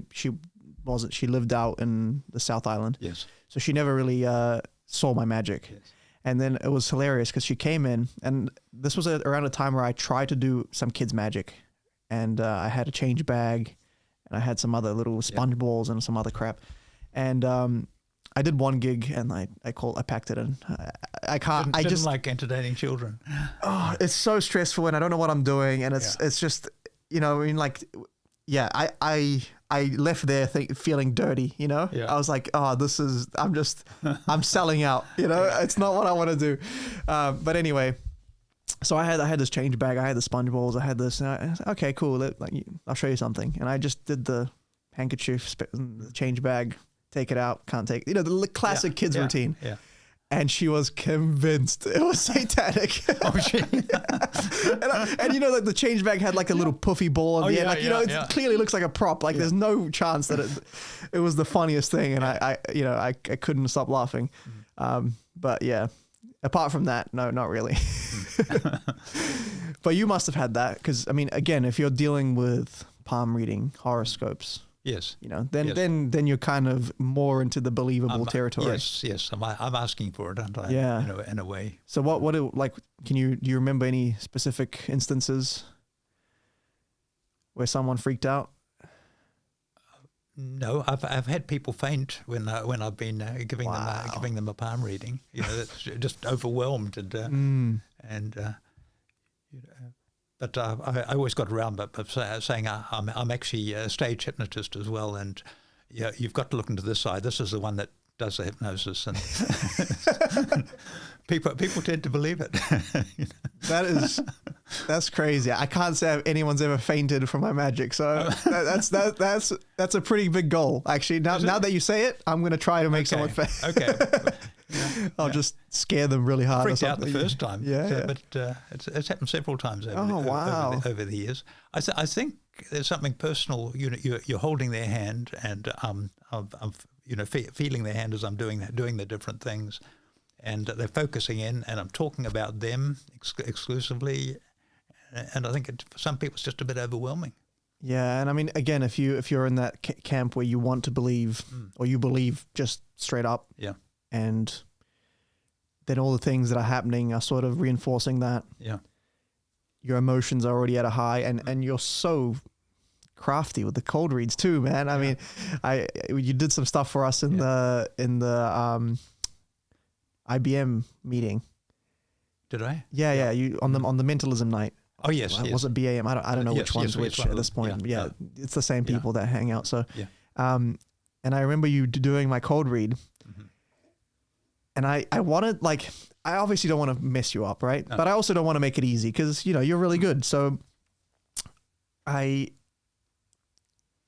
lived out in the South Island. Yes. So she never really saw my magic. Yes. And then it was hilarious because she came in, and this was around a time where I tried to do some kids' magic, and I had a change bag, and I had some other little sponge balls and some other crap, and I did one gig, and I packed it in. I can't. I just like entertaining children. Oh, it's so stressful, and I don't know what I'm doing, and it's just I left there feeling dirty, I was like, I'm selling out, it's not what I want to do. But anyway, so I had this change bag, I had the sponge balls, I had this, and I was like, okay, cool. I'll show you something. And I just did the handkerchief, the change bag, take it out, can't take, the classic kids routine. Yeah. and she was convinced it was satanic. Oh, shit. and you know, like the change bag had like a little puffy ball on the end. Like, you know, it clearly looks like a prop. Like there's no chance that it was the funniest thing. And I couldn't stop laughing. But yeah, apart from that, no, not really. But you must have had that. Cause I mean, again, if you're dealing with palm reading, horoscopes, yes, you know, then you're kind of more into the believable territory. Yes. I'm asking for it, aren't I? Yeah. You know, in a way. So do you remember any specific instances where someone freaked out? No, I've had people faint when I've been giving them a palm reading. You know, that's just overwhelmed and you know. But I always got around but saying I'm actually a stage hypnotist as well, and yeah, you've got to look into this side. This is the one that does the hypnosis, and people tend to believe it. You know? That's crazy. I can't say anyone's ever fainted from my magic, so that's a pretty big goal. Actually, now that you say it, I'm going to try to make someone faint. Okay. I'll just scare them really hard. Freaked out the first time. Yeah. But it's happened several times over the years. I think there's something personal. You know, you're holding their hand, and I'm you know, feeling their hand as I'm doing the different things, and they're focusing in, and I'm talking about them exclusively, and I think for some people it's just a bit overwhelming. Yeah, and I mean, again, if you're in that camp where you want to believe, or you believe just straight up, and then all the things that are happening are sort of reinforcing that. Yeah, your emotions are already at a high, and you're so crafty with the cold reads too, man. I mean, you did some stuff for us in the IBM meeting. Did I? Yeah. You on the mentalism night. Oh yes. Was it BAM? I don't know which one's which at this point. Yeah, it's the same people that hang out. So, and I remember you doing my cold read, and I wanted, like, I obviously don't want to mess you up, right? No. But I also don't want to make it easy because, you know, you're really good. So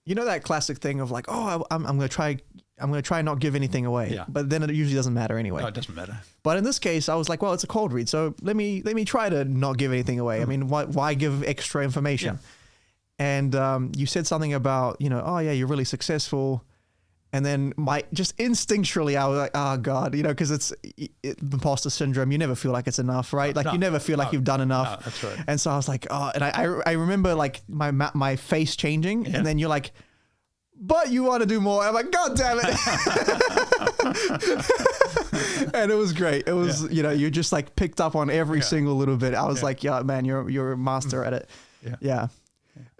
you know that classic thing of like, oh, I'm going to try and not give anything away. Yeah. But then it usually doesn't matter anyway. No, it doesn't matter. But in this case, I was like, well, it's a cold read, so let me try to not give anything away. I mean, why give extra information? Yeah. And you said something about, you know, oh yeah, you're really successful. And then just instinctually, I was like, oh God, you know, because it's imposter syndrome. You never feel like it's enough, right? Like you never feel like you've done enough. No, that's right. And so I was like, oh, and I remember like my face changing, and then you're like, but you want to do more. I'm like, God damn it. And it was great. It was, you know, you just like picked up on every single little bit. I was like, yeah, man, you're a master at it. Yeah.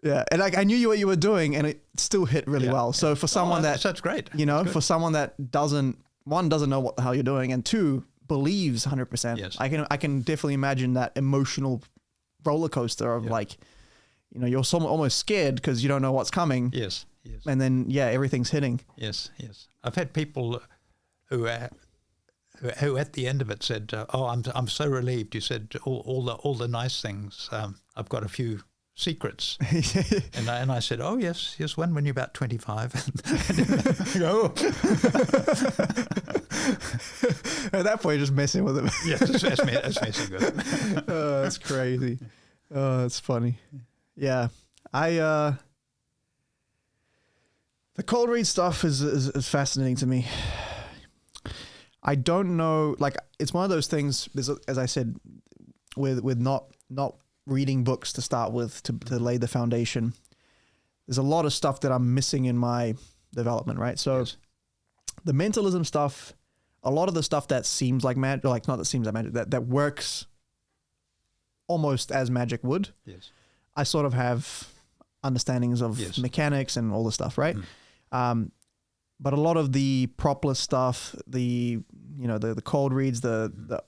And like, I knew what you were doing, and it still hit really well. So for someone that's great. You know, for someone that doesn't know what the hell you're doing, and two, believes 100%. Yes. I can definitely imagine that emotional roller coaster of like, you know, you're almost scared because you don't know what's coming. Yes. And then everything's hitting. Yes. I've had people who at the end of it said, "Oh, I'm so relieved." You said all the nice things. I've got a few secrets, and I said, "Oh yes, when you're about 25." At that point, you're just messing with him. Yes, that's messing with him. Oh, that's crazy. Oh, that's funny. Yeah, the cold read stuff is fascinating to me. I don't know, like, it's one of those things, as I said, with not reading books to start with, to lay the foundation. There's a lot of stuff that I'm missing in my development, right? So the mentalism stuff, a lot of the stuff that seems like magic, like not that seems like magic, that works almost as magic would. Yes. I sort of have understandings of mechanics and all the stuff, right? But a lot of the propless stuff, the cold reads, the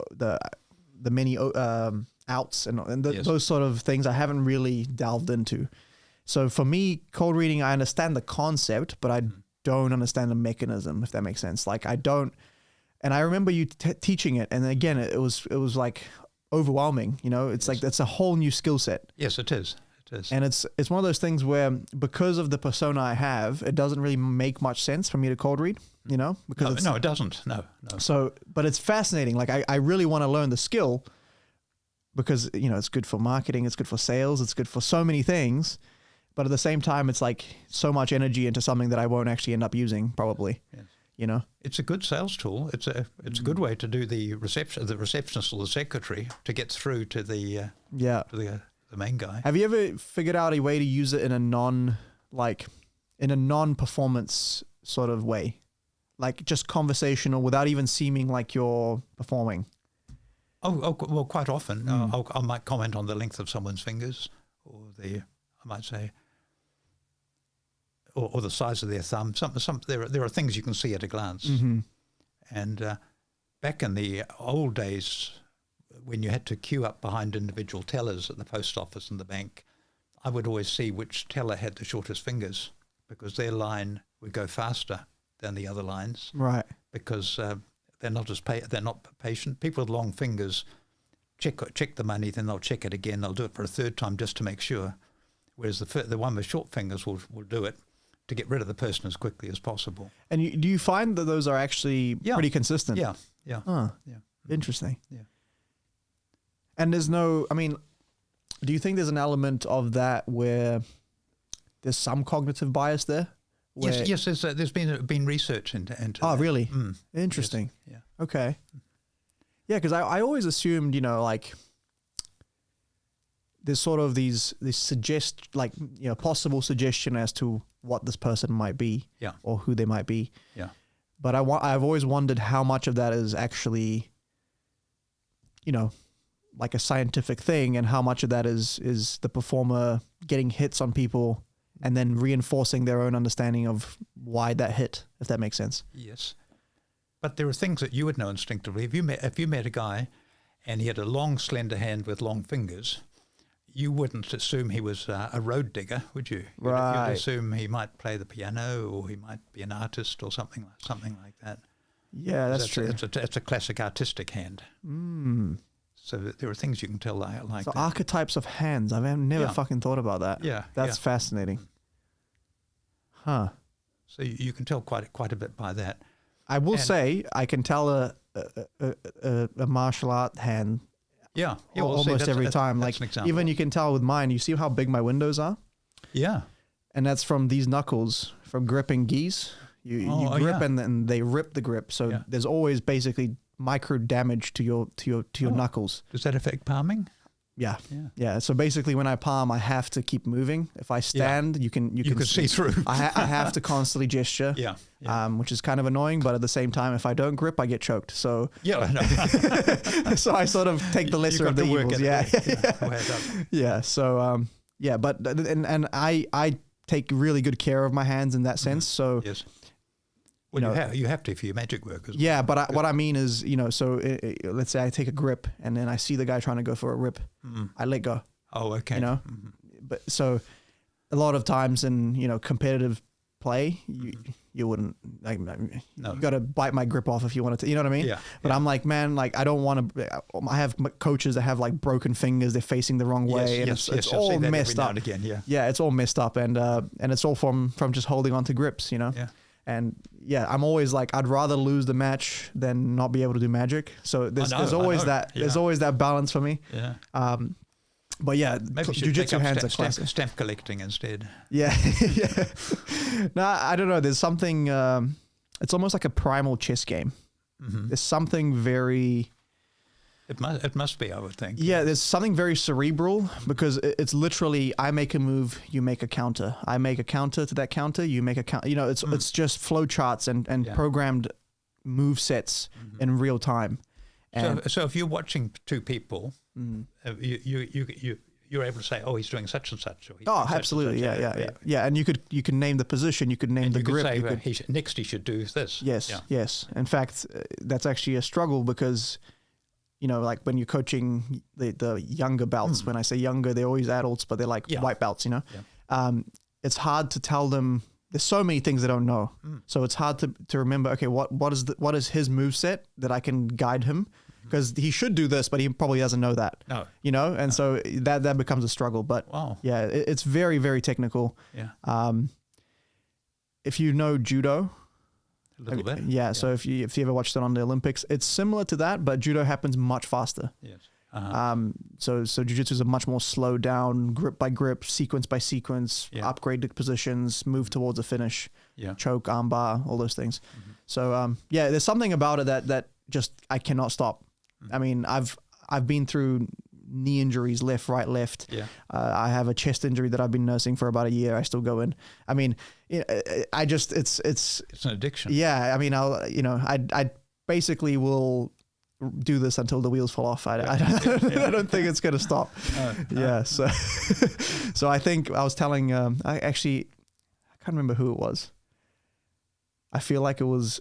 many outs and those sort of things, I haven't really delved into. So for me, cold reading, I understand the concept, but I don't understand the mechanism, if that makes sense. Like I don't, and I remember you teaching it, and again, it was like overwhelming. You know, it's like that's a whole new skill set. Yes, it is. It is. And it's one of those things where, because of the persona I have, it doesn't really make much sense for me to cold read, you know? Because no, it doesn't. No. So, but it's fascinating. Like, I really want to learn the skill because, you know, it's good for marketing, it's good for sales, it's good for so many things. But at the same time, it's like so much energy into something that I won't actually end up using, probably. Yes. You know, it's a good sales tool. It's a good way to do the receptionist or the secretary to get through to the the main guy. Have you ever figured out a way to use it in a non-performance sort of way, like just conversational without even seeming like you're performing? Oh well, quite often I might comment on the length of someone's fingers, or I might say. Or the size of their thumb. There are things you can see at a glance. Mm-hmm. And back in the old days, when you had to queue up behind individual tellers at the post office and the bank, I would always see which teller had the shortest fingers, because their line would go faster than the other lines. Right. Because they're not patient. People with long fingers check the money, then they'll check it again. They'll do it for a third time just to make sure. Whereas the one with short fingers will do it to get rid of the person as quickly as possible. And do you find that those are actually pretty consistent? Yeah. Huh. Yeah. Interesting. Yeah. And do you think there's an element of that where there's some cognitive bias there? Yes. There's been research into that. Really? Mm. Interesting. Yes. Yeah. Okay. Yeah, because I always assumed, you know, like, there's sort of these possible suggestion as to what this person might be, or who they might be. Yeah. But I've always wondered how much of that is actually, you know, like a scientific thing, and how much of that is the performer getting hits on people and then reinforcing their own understanding of why that hit, if that makes sense. Yes. But there are things that you would know instinctively. If you met a guy and he had a long, slender hand with long fingers, you wouldn't assume he was a road digger, would you? Right. You'd assume he might play the piano, or he might be an artist, or something like that. Yeah, that's true. It's a classic artistic hand. Mm. So there are things you can tell like so that. Archetypes of hands. I've never fucking thought about that. Yeah. That's fascinating. Huh. So you can tell quite a bit by that. I will say I can tell a martial art hand. Yeah, almost every time. Like, even you can tell with mine. You see how big my windows are? Yeah. And that's from these knuckles, from gripping geese. You grip and then they rip the grip. So there's always basically micro damage to your knuckles. Does that affect palming? Yeah. So basically, when I palm, I have to keep moving. If I stand, you can see through. I have to constantly gesture. Which is kind of annoying. But at the same time, if I don't grip, I get choked. So I know. so I sort of take the lesser of the evils. Yeah. So but and I take really good care of my hands in that sense. So yes. Well, you have to for your magic work as well. Yeah, but what I mean is, you know, so let's say I take a grip and then I see the guy trying to go for a rip, I let go. Oh, okay. You know, but so a lot of times in, you know, competitive play, you wouldn't like, you got to bite my grip off if you wanted to, you know what I mean? Yeah. But I'm like, man, like I don't want to. I have coaches that have like broken fingers; they're facing the wrong way, and it's all messed up. Again, it's all messed up, and it's all from just holding on to grips, you know. Yeah. And I'm always like, I'd rather lose the match than not be able to do magic. So there's always that. Yeah. There's always that balance for me. Yeah. But yeah, maybe jiu-jitsu hands are classic. Stamp collecting instead. Yeah. Yeah. No, I don't know. There's something. It's almost like a primal chess game. Mm-hmm. There's something very. It must be, I would think. Yeah, there's something very cerebral because it's literally I make a move, you make a counter. I make a counter to that counter, you make a counter. You know, it's just flow charts and programmed move sets in real time. And so if you're watching two people, you're able to say, oh, he's doing such and such. Or absolutely, yeah. And you can name the position, you could name the grip. Next he should do this. Yes. In fact, that's actually a struggle because. You know, like when you're coaching the younger belts, when I say younger, they're always adults, but they're like white belts, you know? Yeah. It's hard to tell them. There's so many things they don't know. So it's hard to remember, okay, what is his move set that I can guide him? because he should do this, but he probably doesn't know that. No. You know, and so that becomes a struggle. But yeah, it's very, very technical. Yeah. If you know judo, a little bit. Yeah. So if you ever watched it on the Olympics, it's similar to that, but judo happens much faster. Yes. So jiu-jitsu is a much more slowed down, grip by grip, sequence by sequence, upgraded positions, move towards a finish, choke, armbar, all those things. Mm-hmm. So yeah, there's something about it that just I cannot stop. Mm-hmm. I mean, I've been through knee injuries, left, right, left. Yeah. I have a chest injury that I've been nursing for about a year. I still go in. I mean, I just it's an addiction. Yeah. I mean, I basically will do this until the wheels fall off. I don't think it's going to stop. No. Yeah. So I think I was telling, I can't remember who it was. I feel like it was,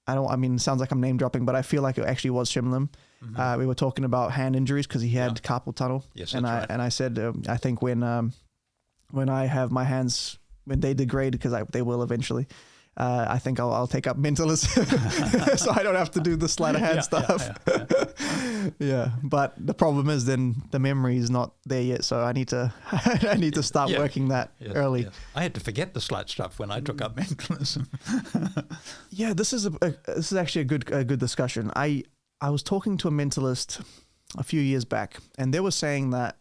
it sounds like I'm name dropping, but I feel like it actually was Shimlam. Mm-hmm. We were talking about hand injuries because he had carpal tunnel. Yes, and I said, I think when I have my hands, when they degrade, because they will eventually, I think I'll take up mentalism so I don't have to do the sleight of hand stuff. Yeah. But the problem is then the memory is not there yet. So I need to start working that early. Yes. I had to forget the sleight stuff when I took up mentalism. Yeah. This is actually a good discussion. I was talking to a mentalist a few years back, and they were saying that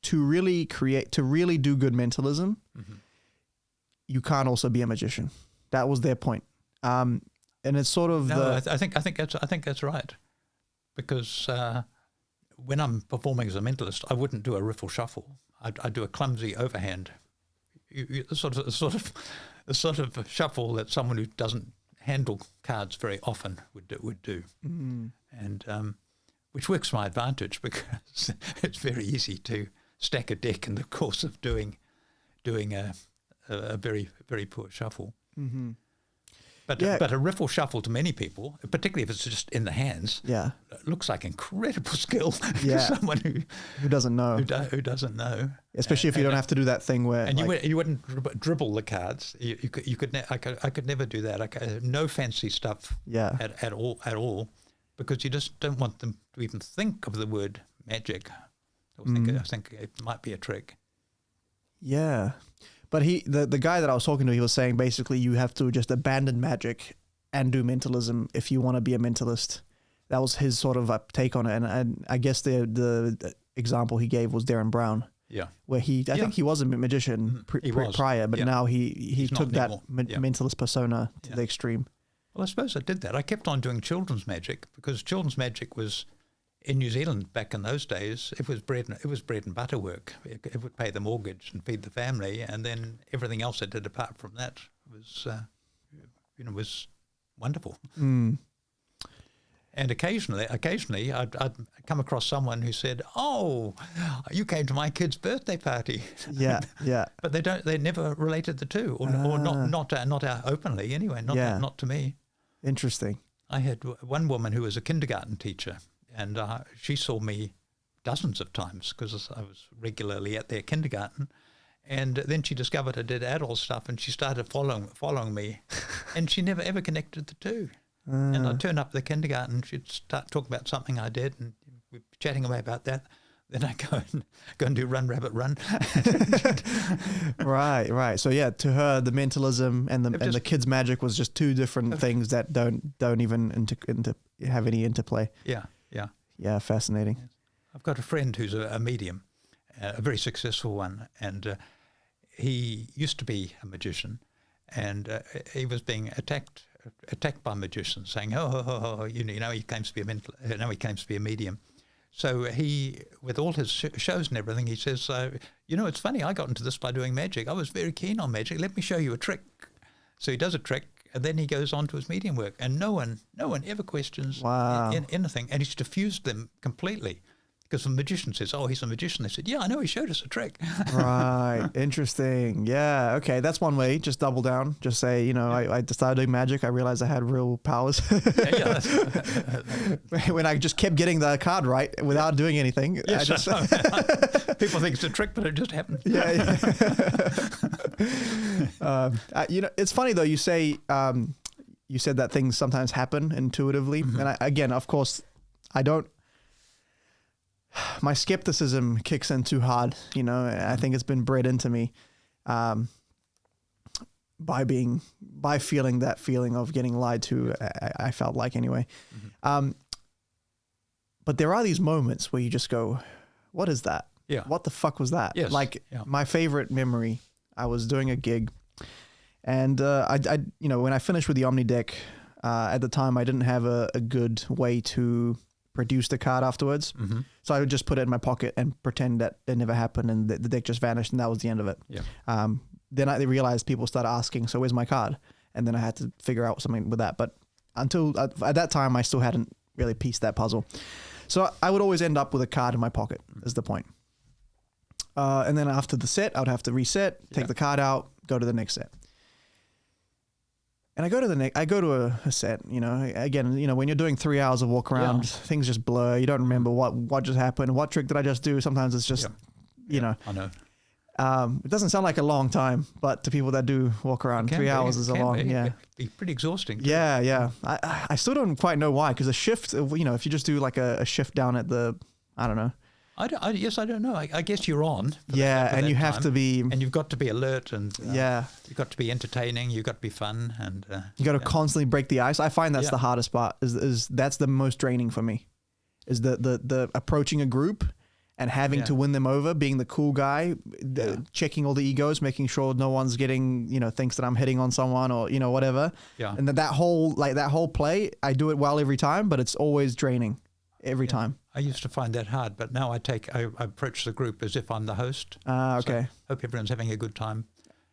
to really do good mentalism, you can't also be a magician. That was their point, and it's sort of I think that's right, because when I'm performing as a mentalist, I wouldn't do a riffle shuffle. I'd do a clumsy overhand, the sort of shuffle that someone who doesn't handle cards very often would do, and which works to my advantage because it's very easy to stack a deck in the course of doing a very, very poor shuffle. Mm-hmm. But a riffle shuffle to many people, particularly if it's just in the hands, looks like incredible skill to someone who doesn't know. Who doesn't know. Especially if you don't have to do that thing where... And you wouldn't dribble the cards. I could never do that. No fancy stuff at all, because you just don't want them to even think of the word magic. I think it might be a trick. Yeah. But the guy that I was talking to, he was saying basically you have to just abandon magic and do mentalism if you want to be a mentalist. That was his sort of take on it. And I guess the example he gave was Darren Brown. Yeah. Where I think he was a magician prior, but now he took that mentalist persona to the extreme. Well, I suppose I did that. I kept on doing children's magic because children's magic was... In New Zealand back in those days, it was bread and butter work. It would pay the mortgage and feed the family, and then everything else it did apart from that was wonderful. Mm. And occasionally, I'd come across someone who said, "Oh, you came to my kid's birthday party." Yeah, yeah. But they never related the two, or not openly anyway. Not to me. Interesting. I had one woman who was a kindergarten teacher. And she saw me dozens of times because I was regularly at their kindergarten. And then she discovered I did adult stuff, and she started following me. And she never ever connected the two. And I'd turn up at the kindergarten, she'd start talking about something I did, and we'd be chatting away about that. Then I go and do Run Rabbit Run. Right. So yeah, to her, the mentalism and the kids' magic was just two different things that don't even have any interplay. Yeah. Yeah, fascinating. Yes. I've got a friend who's a medium, a very successful one, and he used to be a magician, and he was being attacked by magicians, saying, he claims to be he claims to be a medium. So he, with all his shows and everything, he says, it's funny, I got into this by doing magic. I was very keen on magic. Let me show you a trick. So he does a trick. And then he goes on to his medium work, and no one ever questions anything, and he's diffused them completely. Because the magician says, "Oh, he's a magician." They said, "Yeah, I know. He showed us a trick." Right. Interesting. Yeah. Okay. That's one way. Just double down. Just say, I started doing magic. I realized I had real powers. When I just kept getting the card right without doing anything. Yes, people think it's a trick, but it just happened. Yeah. It's funny though. You say you said that things sometimes happen intuitively, and of course, I don't. My skepticism kicks in too hard. You know, I think it's been bred into me, by feeling that feeling of getting lied to. I felt like anyway. But there are these moments where you just go, "What is that? Yeah. What the fuck was that?" Yes. Like Yeah. my favorite memory. I was doing a gig, and I when I finished with the Omni deck, at the time I didn't have a good way to produce the card afterwards. So I would just put it in my pocket and pretend that it never happened, and the deck just vanished, and that was the end of it. Yeah. Then I realized people started asking, "So where's my card?" And then I had to figure out something with that. But until at that time, I still hadn't really pieced that puzzle. So I would always end up with a card in my pocket, is the point. And then after the set, I would have to reset, take the card out, go to the next set. And I go to a set, you know, again, you know, when you're doing 3 hours of walk around, things just blur. You don't remember what just happened. What trick did I just do? Sometimes it's just, you know. I know. It doesn't sound like a long time, but to people that do walk around, 3 hours is a long, It'd be pretty exhausting. Yeah. I still don't quite know why, because a shift, you know, if you just do like a shift down at the, I don't know. I don't know. I guess you're on. And you have to be, and you've got to be alert, and you've got to be entertaining. You've got to be fun, and you got to constantly break the ice. I find that's the hardest part. Is that's the most draining for me. Is the approaching a group and having to win them over, being the cool guy, checking all the egos, making sure no one's getting, you know, thinks that I'm hitting on someone or, you know, whatever. Yeah. And that whole play, I do it well every time, but it's always draining every time. I used to find that hard, but now I approach the group as if I'm the host. Okay. So hope everyone's having a good time.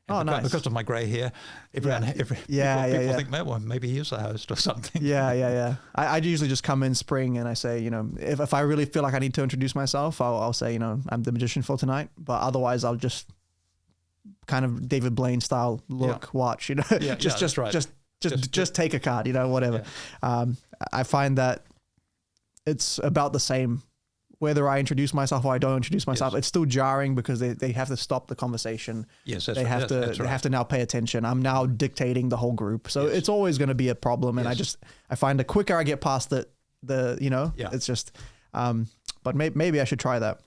And nice. Because of my grey hair, people think, well, maybe he is the host or something. Yeah. I usually just come in spring and I say, you know, if I really feel like I need to introduce myself, I'll say, you know, I'm the magician for tonight. But otherwise, I'll just kind of David Blaine style look, watch, you know, just take a card, you know, whatever. Yeah. I find that it's about the same whether I introduce myself or I don't introduce myself. It's still jarring because they have to stop the conversation. Yes, they have to now pay attention. I'm now dictating the whole group, so it's always going to be a problem. And I find the quicker I get past it's just. But maybe I should try that.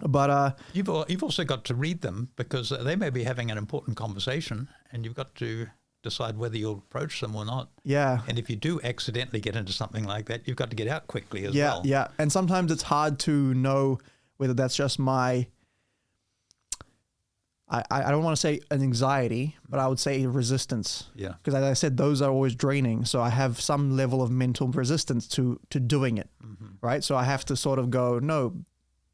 But you've also got to read them, because they may be having an important conversation, and you've got to decide whether you'll approach them or not. Yeah. And if you do accidentally get into something like that, you've got to get out quickly as well. Yeah. And sometimes it's hard to know whether that's just my, I don't want to say an anxiety, but I would say resistance. Yeah. Because as I said, those are always draining. So I have some level of mental resistance to doing it. Right. So I have to sort of go, no,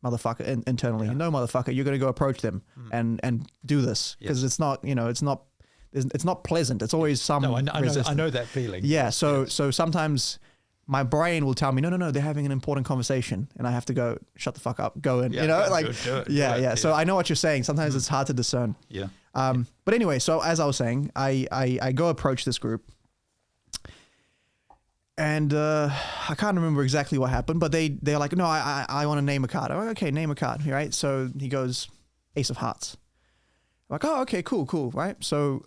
motherfucker, internally, no, motherfucker, you're going to go approach them and do this. Because it's not, it's not pleasant. It's always some. No, I know that feeling. Yeah. So sometimes my brain will tell me, no, they're having an important conversation, and I have to go, shut the fuck up, go in. Do it. So I know what you're saying. Sometimes it's hard to discern. Yeah. But anyway, so as I was saying, I go approach this group, and I can't remember exactly what happened, but they're like, no, I want to name a card. I'm like, okay, name a card, right? So he goes, Ace of Hearts. I'm like, oh, okay, cool, right? So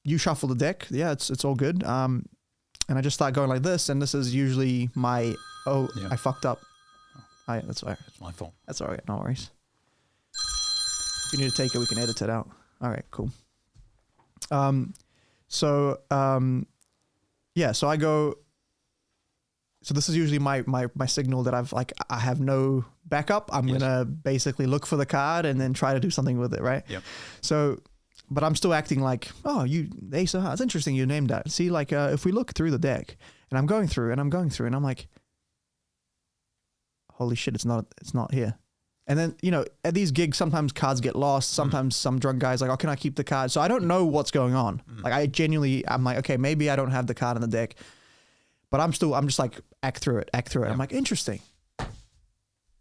you shuffle the deck. Yeah, it's all good. And I just start going like this, and this is usually my, I fucked up. Oh, yeah, that's all right. It's my fault. That's all right, no worries. If you need to take it, we can edit it out. All right, cool. So I go, so this is usually my signal that I have no backup. I'm going to basically look for the card and then try to do something with it, right? Yep. So, but I'm still acting like, oh, the Ace of Hearts, it's interesting you named that. See, like if we look through the deck, and I'm going through and I'm like, holy shit, it's not here. And then, at these gigs, sometimes cards get lost. Sometimes some drunk guy's like, oh, can I keep the card? So I don't know what's going on. Like I'm like, okay, maybe I don't have the card in the deck, but I'm just like, act through it. Yep. I'm like, interesting.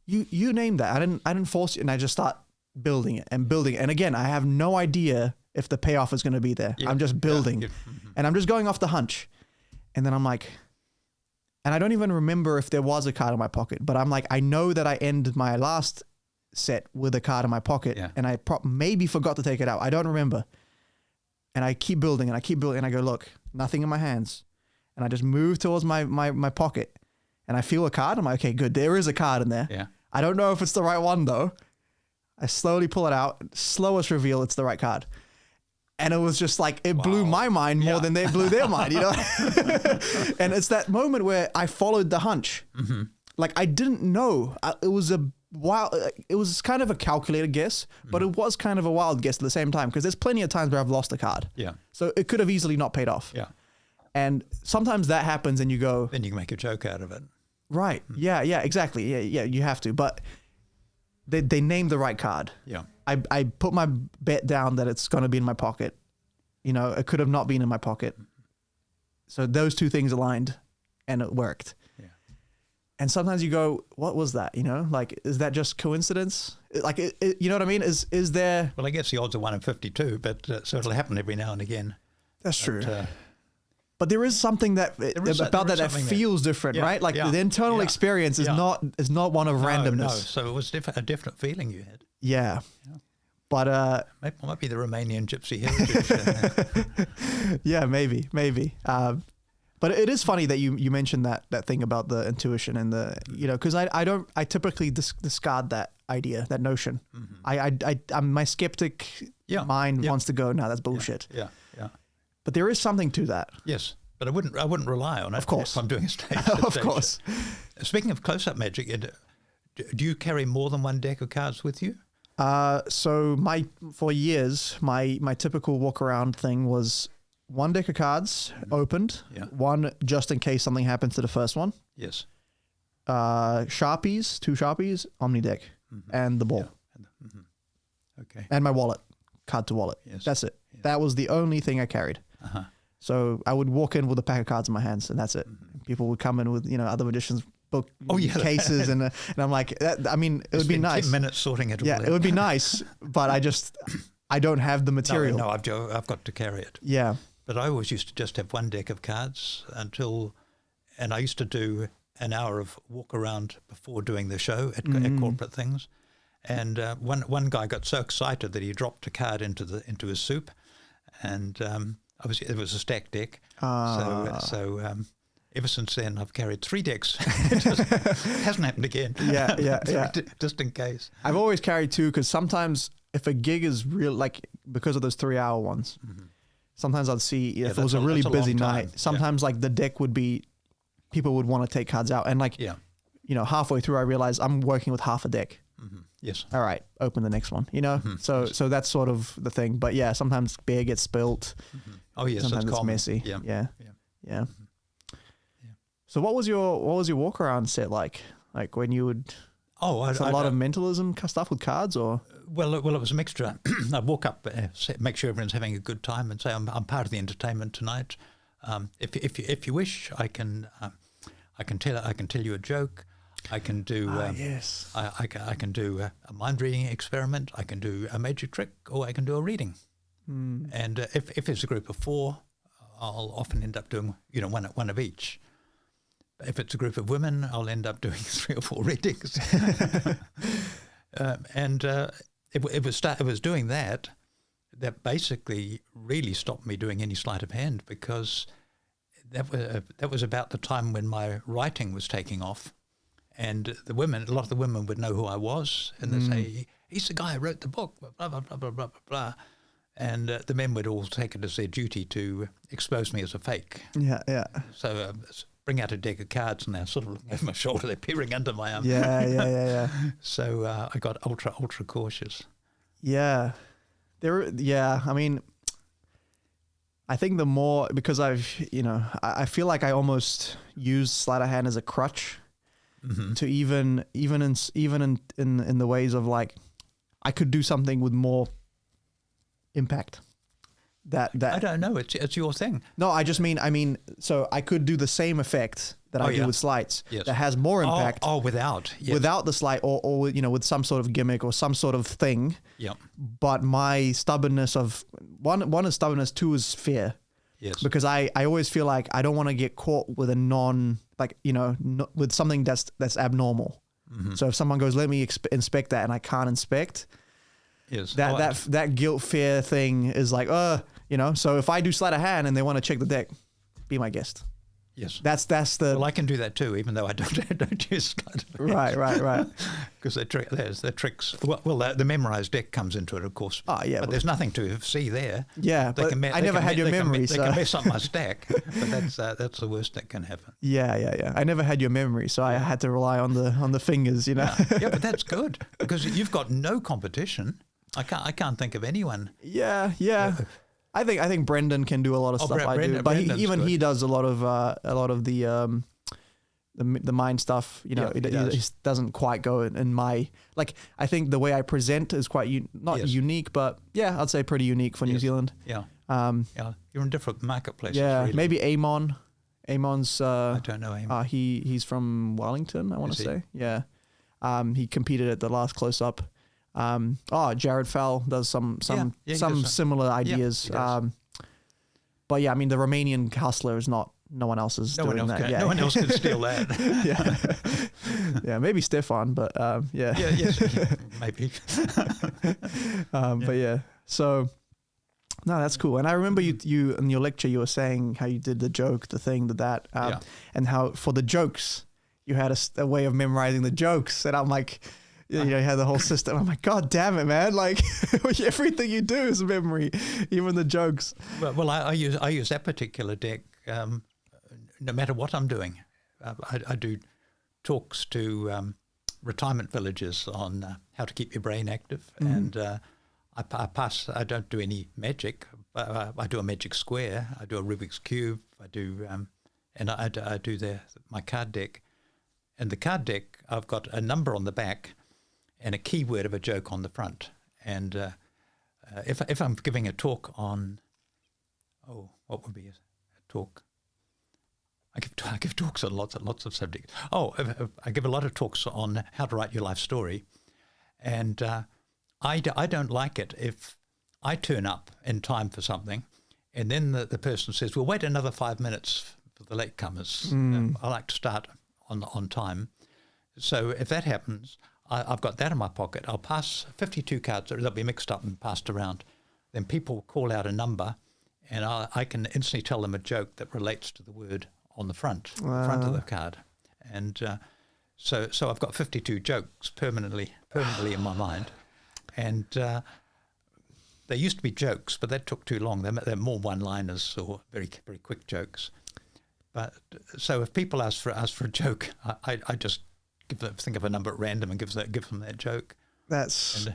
You named that. I didn't force you. And I just start building it. And again, I have no idea if the payoff is going to be there. Yep. I'm just building and I'm just going off the hunch. And then I'm like, and I don't even remember if there was a card in my pocket, but I'm like, I know that I ended my last set with a card in my pocket and I maybe forgot to take it out. I don't remember. And I keep building and I go, look, nothing in my hands. And I just move towards my pocket and I feel a card. I'm like, okay, good. There is a card in there. Yeah. I don't know if it's the right one though. I slowly pull it out. Slowest reveal, it's the right card. And it was just like, it blew my mind more than they blew their mind, you know? And it's that moment where I followed the hunch. Mm-hmm. Like I didn't know. It was it was kind of a calculated guess, but it was kind of a wild guess at the same time, because there's plenty of times where I've lost a card. Yeah. So it could have easily not paid off. Yeah. And sometimes that happens and you go... Then you can make a joke out of it. Right. Yeah, exactly. Yeah, you have to. But they named the right card. Yeah. I put my bet down that it's going to be in my pocket. You know, it could have not been in my pocket. So those two things aligned and it worked. Yeah. And sometimes you go, what was that? You know, like, is that just coincidence? Like, you know what I mean? Is there... Well, I guess the odds are 1 in 52, but so it'll happen every now and again. That's true. But there is something that feels different, right? Like the internal experience is not one of randomness. No, so it was a different feeling you had. Yeah. But might be the Romanian gypsy heritage. Yeah, maybe. But it is funny that you mentioned that thing about the intuition and the, you know, because I typically discard that idea, that notion. Mm-hmm. I'm my skeptic mind wants to go, no, that's bullshit. Yeah. But there is something to that. Yes, but I wouldn't rely on it. Of course, if I'm doing a stage. Of course. Speaking of close-up magic, do you carry more than one deck of cards with you? So for years, my typical walk around thing was one deck of cards opened, one just in case something happens to the first one. Yes. Two Sharpies, Omni deck, and the ball. Yeah. Okay. And my wallet, card to wallet. Yes. That's it. Yeah. That was the only thing I carried. Uh-huh. So I would walk in with a pack of cards in my hands, and that's it. Mm-hmm. People would come in with, you know, other magicians' book cases, and I'm like, it would be nice. 10 minutes sorting it all out. It would be nice, but I don't have the material. No, I've got to carry it. Yeah. But I always used to just have one deck of cards and I used to do an hour of walk around before doing the show at corporate things. And one guy got so excited that he dropped a card into his soup, and obviously it was a stacked deck. So ever since then, I've carried 3 decks. It hasn't happened again. Yeah. Just in case. I've always carried 2 because sometimes if a gig is real, like because of those 3-hour ones, sometimes I'd see if it was a really busy night. Sometimes like the deck would be, people would want to take cards out, and like you know, halfway through I realized I'm working with half a deck. Yes. All right, open the next one. You know, so that's sort of the thing. But yeah, sometimes beer gets spilt. Oh yes, sometimes it's common. messy. Yeah. So what was your walk around set like? Like when you would? Oh, a lot of mentalism stuff with cards, or? Well, it was a mixture. I'd walk up, make sure everyone's having a good time, and say, "I'm part of the entertainment tonight. If you wish, I can tell you a joke. I can do yes. I can do a mind reading experiment. I can do a magic trick, or I can do a reading. And if it's a group of 4, I'll often end up doing one of each. If it's a group of women, I'll end up doing 3 or 4 readings. It was doing that basically really stopped me doing any sleight of hand, because that was about the time when my writing was taking off, and a lot of the women would know who I was, and they'd say, "He's the guy who wrote the book," blah blah blah blah blah blah, and the men would all take it as their duty to expose me as a fake. Yeah. So. Bring out a deck of cards, and they're sort of looking over my shoulder. They're peering under my arm. Yeah. So I got ultra cautious. Yeah. I mean, I think the more, because I feel like I almost use sleight of hand as a crutch to even in the ways of like, I could do something with more impact. That I don't know. It's your thing. No, I just mean, so I could do the same effect that I do with sleights that has more impact. Without the sleight, or with some sort of gimmick or some sort of thing. Yeah. But my stubbornness of one is stubbornness, 2 is fear. Yes. Because I always feel like I don't want to get caught with with something that's abnormal. So if someone goes, "Let me inspect that," and I can't inspect. Yes. That guilt fear thing is like, so if I do sleight of hand and they want to check the deck, be my guest. Yes. That's the. Well, I can do that too, even though I don't use sleight of hand. Right. Because there's the tricks. Well, the memorized deck comes into it, of course. Oh yeah. But there's nothing to see there. Yeah, but I never had your memory. They can mess up my stack, but that's the worst that can happen. Yeah. I never had your memory, so I had to rely on the fingers, you know. Yeah, but that's good because you've got no competition. I can't think of anyone. Yeah. I think Brendan can do a lot of stuff I do, but he does a lot of the mind stuff. You know, Yeah, he doesn't quite go in my, like, I think the way I present is quite not unique, but yeah, I'd say pretty unique for New Zealand. Yeah. You're in different marketplaces. Yeah, really. maybe Amon's. I don't know Amon. He's from Wellington, I want to say. Yeah. He competed at the last close up. Jared Fell does some similar ideas. But yeah, I mean, the Romanian hustler is not. No one else is doing that. No one else can steal that. Yeah, maybe Stefan, but yeah. Yes, maybe. But yeah, so no, that's cool. And I remember you in your lecture, you were saying how you did the joke, the thing, that, and how for the jokes you had a way of memorizing the jokes, and I'm like. You know, you had the whole system. I'm like, God damn it, man! Like everything you do is memory, even the jokes. Well, I use that particular deck no matter what I'm doing. I do talks to retirement villages on how to keep your brain active, and I don't do any magic. I do a magic square. I do a Rubik's cube. I do I do my card deck, and the card deck I've got a number on the back. And a keyword of a joke on the front. And if I'm giving a talk on, what would be a talk? I give talks on lots of subjects. I give a lot of talks on how to write your life story. And I don't like it if I turn up in time for something and then the person says, well, wait another 5 minutes for the latecomers. I like to start on time. So if that happens, I've got that in my pocket. I'll pass 52 cards. They'll be mixed up and passed around. Then people call out a number, and I can instantly tell them a joke that relates to the word on the front of the card. And so I've got 52 jokes permanently in my mind. And they used to be jokes, but that took too long. They're more one-liners or very, very quick jokes. But so if people ask for a joke, I just think of a number at random and give them that joke. That's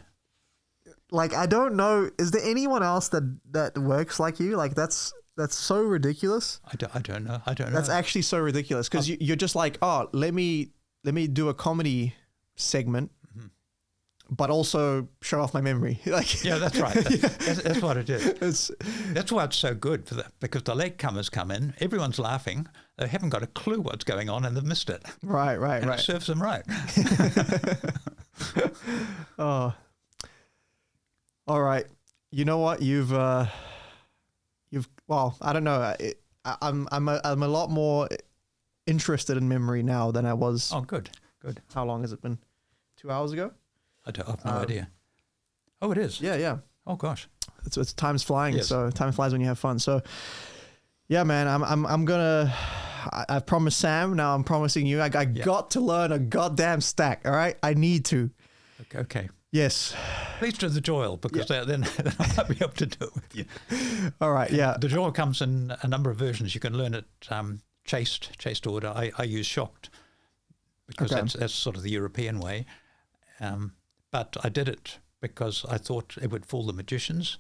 like, I don't know. Is there anyone else that works like you? Like that's so ridiculous. I don't know. That's actually so ridiculous because you're just like, let me do a comedy segment, but also show off my memory. Like, yeah, that's right. That's what it is. That's why it's so good because the latecomers come in, everyone's laughing. They haven't got a clue what's going on and they've missed it. Right. And it serves them right. Oh, all right. You know what? You've well, I don't know. I'm a lot more interested in memory now than I was. Oh, good. How long has it been? 2 hours ago? I have no idea. Oh, it is? Yeah. Oh, gosh. It's time's flying. Yes. So time flies when you have fun. So yeah, man, I'm gonna, I promised Sam, now I'm promising you, I got to learn a goddamn stack. All right. I need to. Okay. Yes. Please do the Joyle because then I might be able to do it with you. All right. Yeah. The Joyle comes in a number of versions. You can learn it chaste order. I use shocked because that's sort of the European way. But I did it because I thought it would fool the magicians.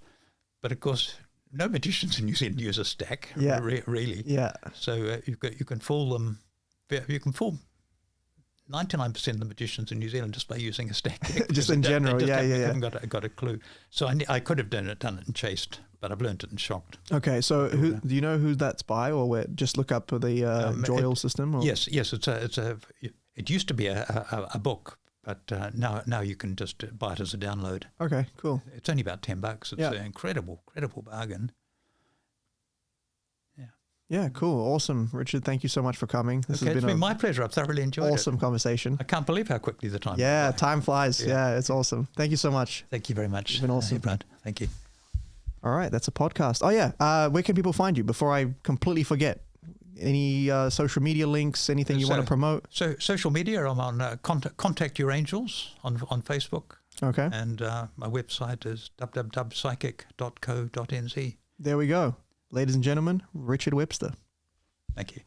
But of course, no magicians in New Zealand use a stack, really. Yeah. So you can fool them. You can fool 99% of the magicians in New Zealand just by using a stack. Just in general, they haven't got a clue. So I could have done it in chaste, but I've learned it in shocked. Okay, so do you know who that's by, or where? Just look up the Joyle system? Or? Yes. It used to be a book. But now you can just buy it as a download. Okay, cool. It's only about $10. It's an incredible bargain. Yeah. Yeah, cool. Awesome. Richard, thank you so much for coming. It's been my pleasure. I've thoroughly enjoyed it. Awesome conversation. I can't believe how quickly the time flies. Time flies. Yeah, it's awesome. Thank you so much. Thank you very much. It's been awesome. Brad. Thank you. All right, that's a podcast. Oh, yeah. Where can people find you? Before I completely forget, Any social media links, anything you want to promote? So social media, I'm on Contact Your Angels on Facebook. Okay. And my website is www.psychic.co.nz. There we go. Ladies and gentlemen, Richard Webster. Thank you.